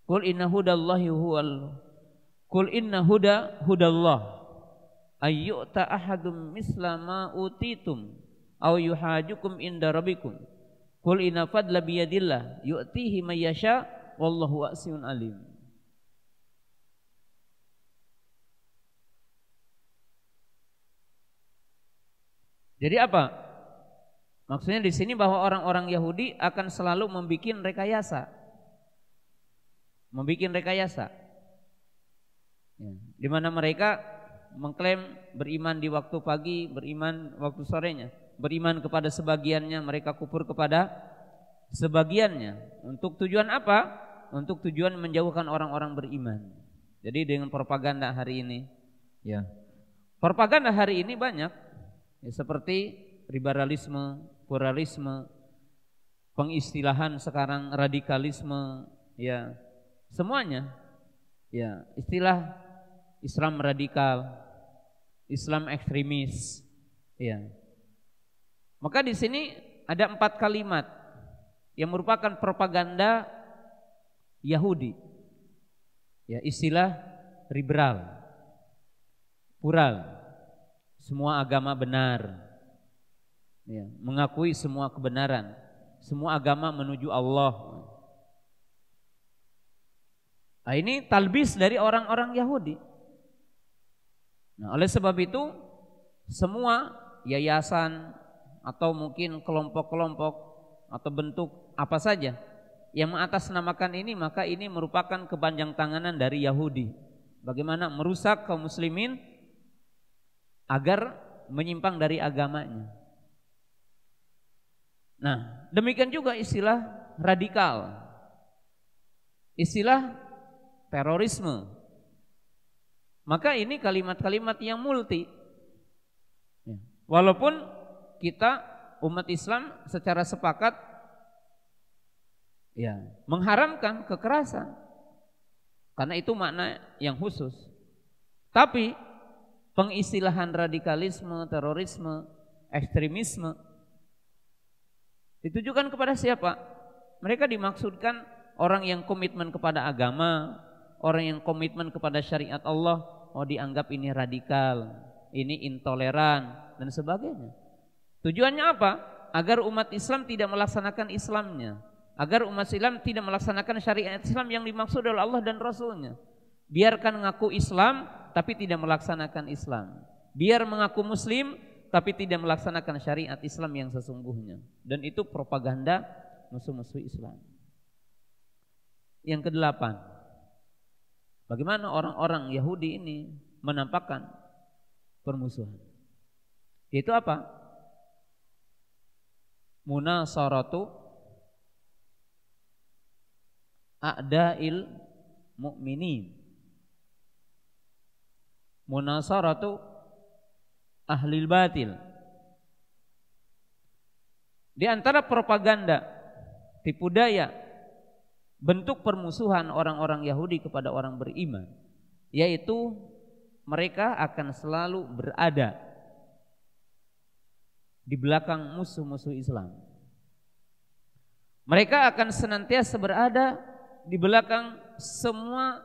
qul inna hudallah ayyu'ta ahadum misla ma utitum aw yuhajukum inda rabbikum qul inna fadla biyadillah yu'tihi may yasha wallahu wasi'un alim. Jadi apa? Maksudnya di sini bahwa orang-orang Yahudi akan selalu membuat rekayasa. Ya, di mana mereka mengklaim beriman di waktu pagi, beriman waktu sorenya, beriman kepada sebagiannya, mereka kufur kepada sebagiannya. Untuk tujuan apa? Untuk tujuan menjauhkan orang-orang beriman. Jadi dengan propaganda hari ini, ya. Propaganda hari ini banyak, ya, seperti liberalisme, pluralisme, pengistilahan sekarang radikalisme, ya, semuanya, ya, istilah Islam radikal, Islam ekstremis, ya. Maka di sini ada 4 kalimat yang merupakan propaganda Yahudi, ya, istilah liberal, plural, semua agama benar, ya, mengakui semua kebenaran, semua agama menuju Allah. Nah, ini talbis dari orang-orang Yahudi. Nah, oleh sebab itu semua yayasan atau mungkin kelompok-kelompok atau bentuk apa saja yang mengatasnamakan ini, maka ini merupakan kepanjang tanganan dari Yahudi. Bagaimana merusak kaum muslimin agar menyimpang dari agamanya. Nah, demikian juga istilah radikal, istilah terorisme. Maka ini kalimat-kalimat yang multi. Walaupun kita umat Islam secara sepakat, ya, mengharamkan kekerasan karena itu makna yang khusus. Tapi pengistilahan radikalisme, terorisme, ekstremisme ditujukan kepada siapa? Mereka dimaksudkan orang yang komitmen kepada agama, orang yang komitmen kepada syariat Allah. Oh, dianggap ini radikal, ini intoleran dan sebagainya. Tujuannya apa? Agar umat Islam tidak melaksanakan Islamnya, agar umat Islam tidak melaksanakan syariat Islam yang dimaksud oleh Allah dan Rasulnya. Biarkan mengaku Islam tapi tidak melaksanakan Islam. Biar mengaku Muslim tapi tidak melaksanakan syariat Islam yang sesungguhnya. Dan itu propaganda musuh-musuh Islam. Yang ke-8, bagaimana orang-orang Yahudi ini menampakkan permusuhan. Itu apa? Munasaratu a'da'il mu'minin, munasaratu ahlil batil. Di antara propaganda, tipu daya, bentuk permusuhan orang-orang Yahudi kepada orang beriman, yaitu mereka akan selalu berada di belakang musuh-musuh Islam. Mereka akan senantiasa berada di belakang semua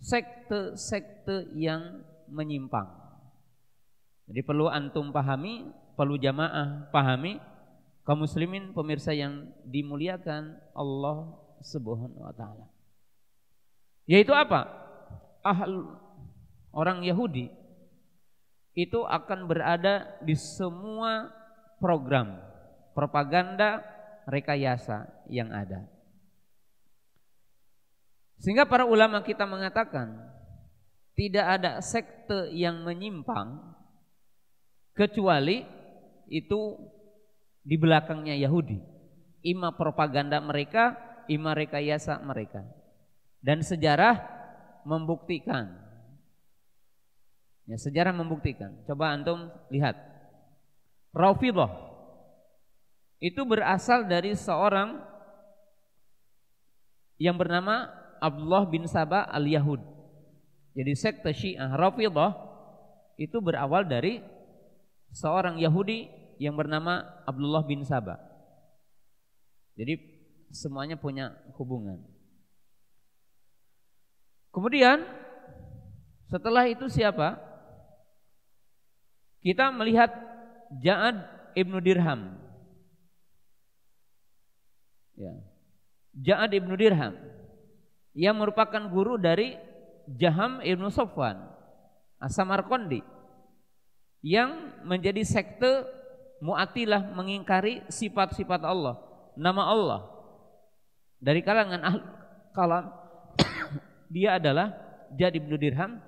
sekte-sekte yang menyimpang. Jadi perlu antum pahami, perlu jamaah pahami, kaum muslimin pemirsa yang dimuliakan Allah Subhanahu wa taala. Yaitu apa? Orang Yahudi itu akan berada di semua program propaganda rekayasa yang ada. Sehingga para ulama kita mengatakan tidak ada sekte yang menyimpang kecuali itu di belakangnya Yahudi. Ima propaganda mereka, ima rekayasa mereka. Dan sejarah membuktikan. Ya, sejarah membuktikan. Coba antum lihat. Rafidhah itu berasal dari seorang yang bernama Abdullah bin Saba al-Yahud. Jadi sekte Syiah Rafidhah itu berawal dari seorang Yahudi yang bernama Abdullah bin Saba. Jadi semuanya punya hubungan. Kemudian setelah itu siapa? Kita melihat Ja'ad ibnu Dirham. Ya. Ja'ad ibnu Dirham yang merupakan guru dari Jaham ibnu Safwan As-Samarqandi, yang menjadi sekte Mu'attilah, mengingkari sifat-sifat Allah, nama Allah. Dari kalangan ahli kalam dia adalah Ja'ad ibnu Dirham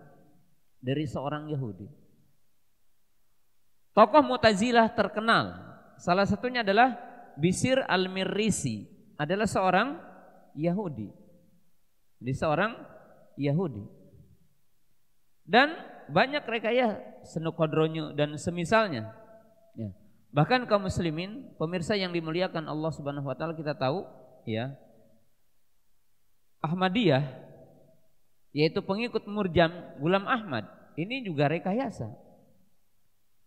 dari seorang Yahudi. Tokoh Mu'tazilah terkenal, salah satunya adalah Bishr al-Mirrisi adalah seorang Yahudi. Jadi seorang Yahudi. Dan banyak rekayasa Senukodronyo dan semisalnya. Ya. Bahkan kaum muslimin, pemirsa yang dimuliakan Allah Subhanahu wa taala, kita tahu ya, Ahmadiyah yaitu pengikut Murjam Ghulam Ahmad, ini juga rekayasa.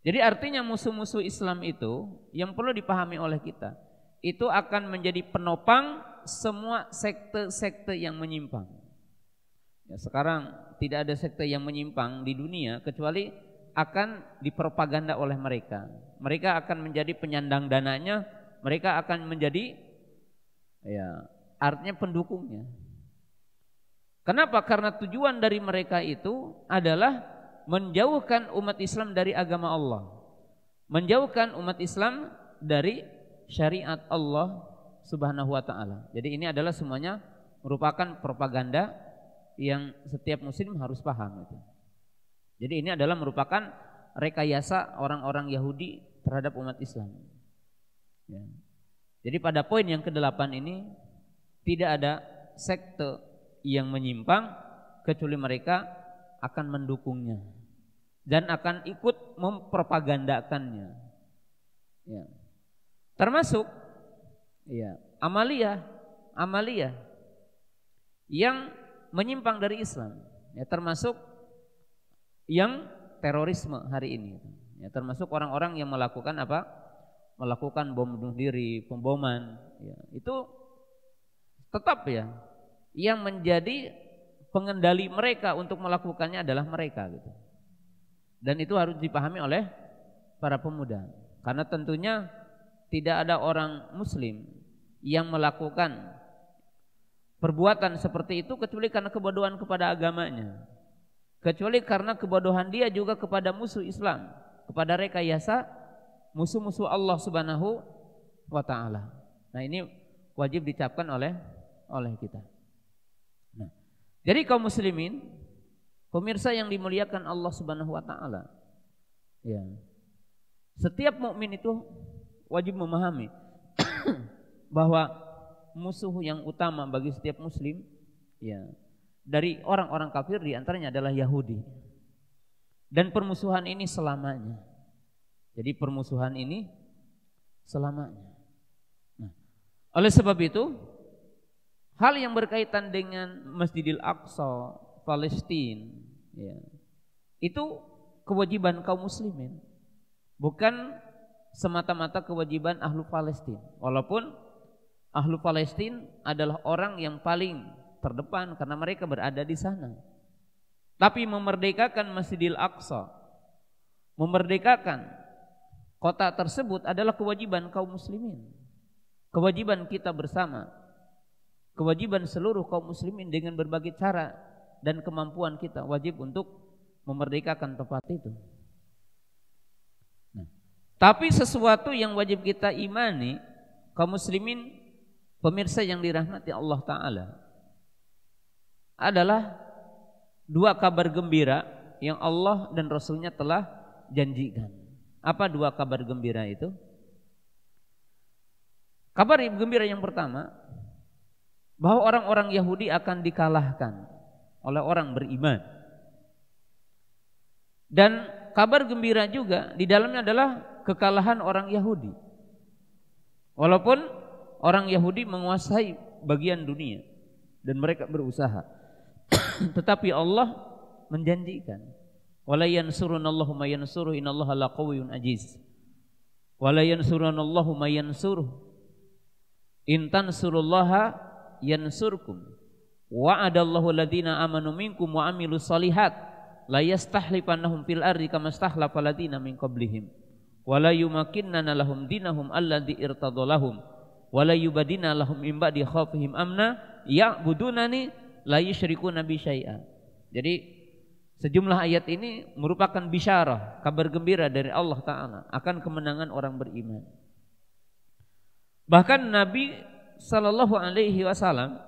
Jadi artinya musuh-musuh Islam itu yang perlu dipahami oleh kita, itu akan menjadi penopang semua sekte-sekte yang menyimpang. Ya, sekarang tidak ada sekte yang menyimpang di dunia kecuali akan dipropaganda oleh mereka. Mereka akan menjadi penyandang dananya, mereka akan menjadi ya artinya pendukungnya. Kenapa? Karena tujuan dari mereka itu adalah menjauhkan umat Islam dari agama Allah, menjauhkan umat Islam dari syariat Allah Subhanahu wa taala. Jadi ini adalah semuanya merupakan propaganda yang setiap muslim harus paham itu. Jadi ini adalah merupakan rekayasa orang-orang Yahudi terhadap umat Islam. Ya. Jadi pada poin yang ke-8 ini tidak ada sekte yang menyimpang kecuali mereka akan mendukungnya dan akan ikut mempropagandakannya. Ya. Termasuk ya, Amaliyah yang menyimpang dari Islam, ya, termasuk yang terorisme hari ini, ya, termasuk orang-orang yang melakukan apa? Melakukan bom bunuh diri, pemboman, ya, itu tetap ya, yang menjadi pengendali mereka untuk melakukannya adalah mereka gitu. Dan itu harus dipahami oleh para pemuda, karena tentunya tidak ada orang muslim yang melakukan perbuatan seperti itu kecuali karena kebodohan kepada agamanya, kecuali karena kebodohan dia juga kepada musuh Islam, kepada rekayasa musuh-musuh Allah Subhanahu wa taala. Nah, ini wajib dicapkan oleh kita. Nah, jadi kaum muslimin, pemirsa yang dimuliakan Allah Subhanahu wa taala, ya, setiap mukmin itu wajib memahami bahwa musuh yang utama bagi setiap muslim, ya, dari orang-orang kafir diantaranya adalah Yahudi. Dan permusuhan ini selamanya. Jadi permusuhan ini selamanya. Nah, oleh sebab itu, hal yang berkaitan dengan Masjidil Aqsa, Palestina, ya, itu kewajiban kaum muslimin, bukan semata-mata kewajiban ahlu Palestina. Walaupun ahlu Palestina adalah orang yang paling terdepan karena mereka berada di sana. Tapi memerdekakan Masjidil Aqsa, memerdekakan kota tersebut adalah kewajiban kaum muslimin. Kewajiban kita bersama. Kewajiban seluruh kaum muslimin dengan berbagai cara dan kemampuan kita wajib untuk memerdekakan tempat itu. Nah, tapi sesuatu yang wajib kita imani, kaum muslimin, pemirsa yang dirahmati Allah Ta'ala, adalah dua kabar gembira yang Allah dan Rasulnya telah janjikan. Apa dua kabar gembira itu? Kabar gembira yang pertama, bahwa orang-orang Yahudi akan dikalahkan oleh orang beriman. Dan kabar gembira juga di dalamnya adalah kekalahan orang Yahudi. Walaupun orang Yahudi menguasai bagian dunia dan mereka berusaha, tetapi Allah menjanjikan, wala yansurunallahu may yansuruh innallaha laqawiyyun aziz. Wala yansurunallahu may yansuruh in tansurullaha yansurkum. Wa'adallahu alladziina aamanu minkum wa 'amilus shalihat la yastahlifannahum fil ardi kama stahlafa alladziina min qablihim wa la yumakkinanna lahum dinahum alladzi irtadalahum wa la yubadina lahum min ba'di khaufihim amna ya'budunani la yusyrikuna bi syai'a. Jadi sejumlah ayat ini merupakan bisyarah, kabar gembira dari Allah Ta'ala akan kemenangan orang beriman. Bahkan Nabi Sallallahu Alaihi Wasallam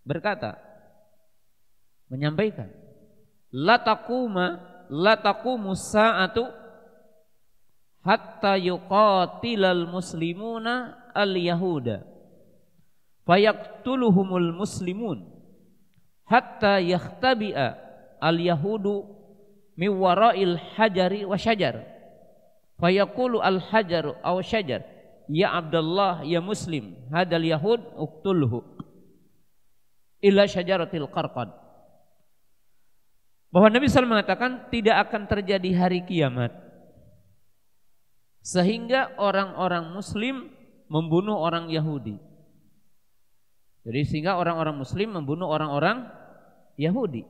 berkata, menyampaikan, la taqumu sa'atu hatta yuqatilal muslimuna al-yahuda fayaqtuluhumul muslimun hatta yakhtabi'a al-yahudu min wara'il hajari wa syajar fayaqulu al-hajaru aw syajar ya Abdullah ya Muslim hadal yahud uqtulhu illa syajaratil qarqad. Bahwa Nabi SAW mengatakan tidak akan terjadi hari kiamat sehingga orang-orang muslim membunuh orang Yahudi. Jadi sehingga orang-orang muslim membunuh orang-orang Yahudi.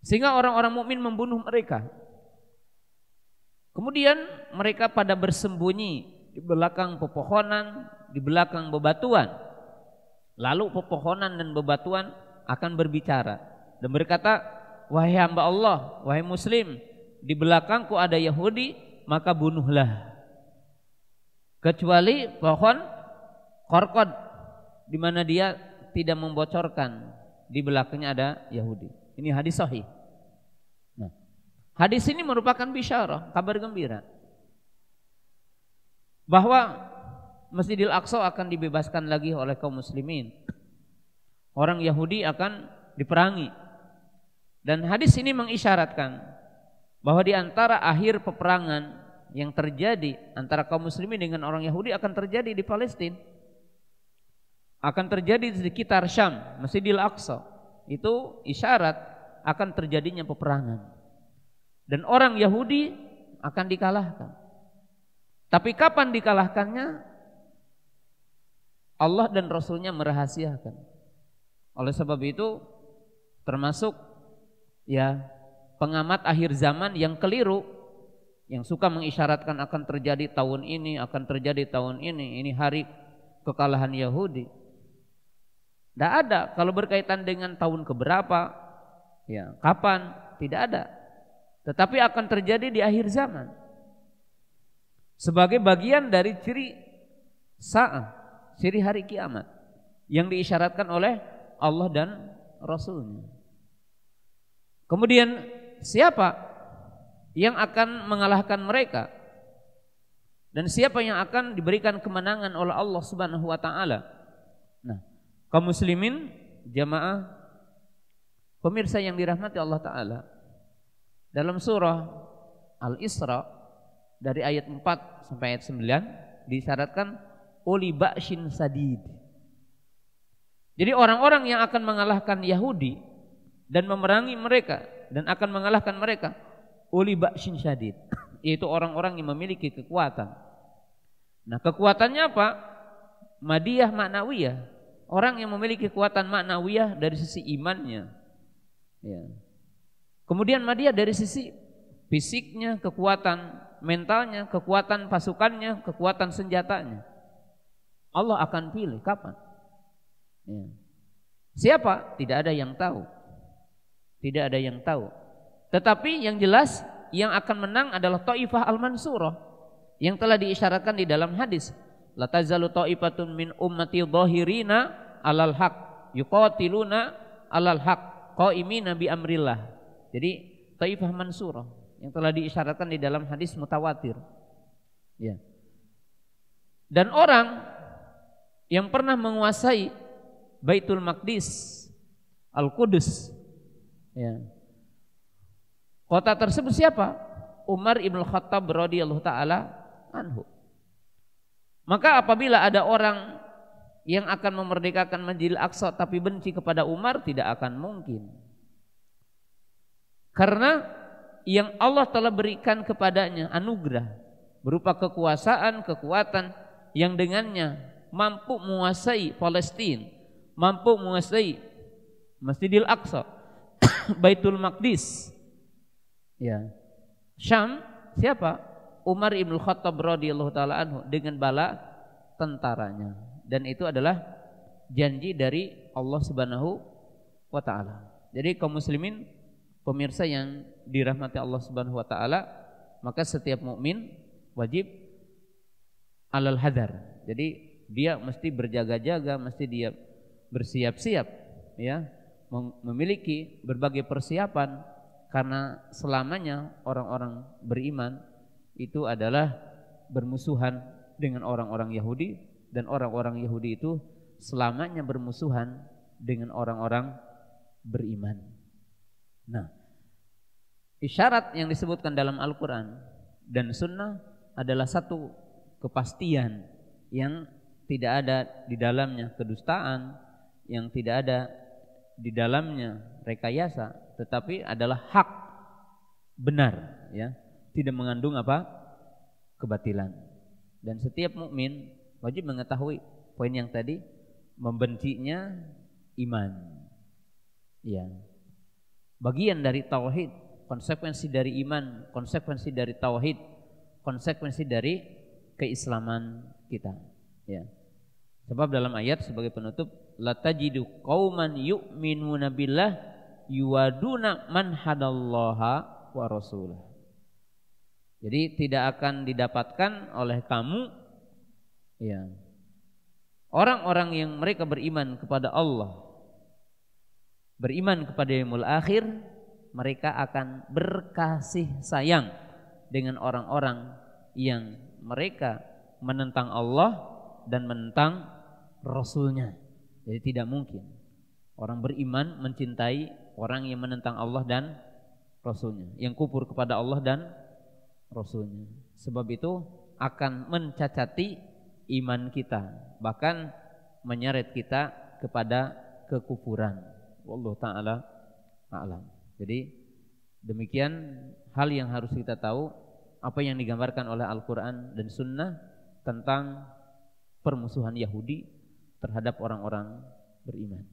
Sehingga orang-orang mukmin membunuh mereka. Kemudian mereka pada bersembunyi di belakang pepohonan, di belakang bebatuan. Lalu pepohonan dan bebatuan akan berbicara dan berkata, wahai hamba Allah, wahai muslim, di belakangku ada Yahudi, maka bunuhlah. Kecuali pohon qarqad, di mana dia tidak membocorkan di belakangnya ada Yahudi. Ini hadis sahih. Nah, hadis ini merupakan bisyarah, kabar gembira, bahwa Masjidil Aqsa akan dibebaskan lagi oleh kaum muslimin. Orang Yahudi akan diperangi. Dan hadis ini mengisyaratkan bahwa di antara akhir peperangan yang terjadi antara kaum muslimin dengan orang Yahudi akan terjadi di Palestina. Akan terjadi di sekitar Syam, Masjidil Aqsa. Itu isyarat akan terjadinya peperangan. Dan orang Yahudi akan dikalahkan. Tapi kapan dikalahkannya? Allah dan Rasulnya merahasiakan. Oleh sebab itu termasuk ya pengamat akhir zaman yang keliru, yang suka mengisyaratkan akan terjadi tahun ini, akan terjadi tahun ini hari kekalahan Yahudi. Tidak ada. Kalau berkaitan dengan tahun keberapa, ya kapan, tidak ada. Tetapi akan terjadi di akhir zaman sebagai bagian dari ciri sa'ah, ciri hari kiamat yang diisyaratkan oleh Allah dan Rasulnya. Kemudian siapa yang akan mengalahkan mereka dan siapa yang akan diberikan kemenangan oleh Allah Subhanahu wa taala? Nah, kaum muslimin, jamaah pemirsa yang dirahmati Allah taala, dalam surah Al-Isra dari ayat 4 sampai ayat 9 disyaratkan uli ba'syin sadid. Jadi orang-orang yang akan mengalahkan Yahudi dan memerangi mereka dan akan mengalahkan mereka uli ba'syin sadid, yaitu orang-orang yang memiliki kekuatan. Nah, kekuatannya apa? Madiyah ma'nawiyah. Orang yang memiliki kekuatan ma'nawiyah dari sisi imannya, ya. Kemudian madiyah dari sisi fisiknya, kekuatan mentalnya, kekuatan pasukannya, kekuatan senjatanya. Allah akan pilih kapan? Ya. Siapa? Tidak ada yang tahu. Tidak ada yang tahu. Tetapi yang jelas yang akan menang adalah Taifah al-Mansurah yang telah diisyaratkan di dalam hadis. La tazalu ta'ifatun min ummati dhahirina alal haq yuqatiluna alal haq qaimina bi amrillah. Jadi Taifah Mansurah yang telah diisyaratkan di dalam hadis mutawatir. Ya. Dan orang yang pernah menguasai Baitul Maqdis, Al-Qudus, ya. Kota tersebut siapa? Umar ibn Khattab radhiyallahu taala anhu. Maka apabila ada orang yang akan memerdekakan Masjidil Aqsa tapi benci kepada Umar, tidak akan mungkin. Karena yang Allah telah berikan kepadanya anugerah berupa kekuasaan, kekuatan yang dengannya mampu menguasai Palestina, mampu menguasai Masjidil Aqsa, Baitul Maqdis. Ya. Syam siapa? Umar ibn Khattab radhiyallahu taala anhu dengan bala tentaranya, dan itu adalah janji dari Allah Subhanahu wa taala. Jadi kaum muslimin pemirsa yang dirahmati Allah Subhanahu wa taala, maka setiap mukmin wajib alal hadar. Jadi dia mesti berjaga-jaga, mesti dia bersiap-siap, ya, memiliki berbagai persiapan, karena selamanya orang-orang beriman itu adalah bermusuhan dengan orang-orang Yahudi, dan orang-orang Yahudi itu selamanya bermusuhan dengan orang-orang beriman. Nah, isyarat yang disebutkan dalam Al-Quran dan Sunnah adalah satu kepastian yang tidak ada di dalamnya kedustaan, yang tidak ada di dalamnya rekayasa, tetapi adalah hak benar, ya, tidak mengandung apa? Kebatilan. Dan setiap mukmin wajib mengetahui poin yang tadi, membencinya iman. Ya. Bagian dari tauhid, konsekuensi dari iman, konsekuensi dari tauhid, konsekuensi dari keislaman kita. Ya. Sebab dalam ayat sebagai penutup, la tajidu qauman yu'minuna billah yuwaduna man hadallaha wa rasulah. Jadi tidak akan didapatkan oleh kamu, ya, orang-orang yang mereka beriman kepada Allah, beriman kepada yaumul akhir, mereka akan berkasih sayang dengan orang-orang yang mereka menentang Allah dan menentang Rasulnya. Jadi tidak mungkin orang beriman mencintai orang yang menentang Allah dan Rasulnya, yang kufur kepada Allah dan Rasulnya. Sebab itu akan mencacati iman kita, bahkan menyeret kita kepada kekufuran. Wallahu ta'ala a'lam. Jadi demikian hal yang harus kita tahu, apa yang digambarkan oleh Al-Quran dan Sunnah tentang permusuhan Yahudi terhadap orang-orang beriman.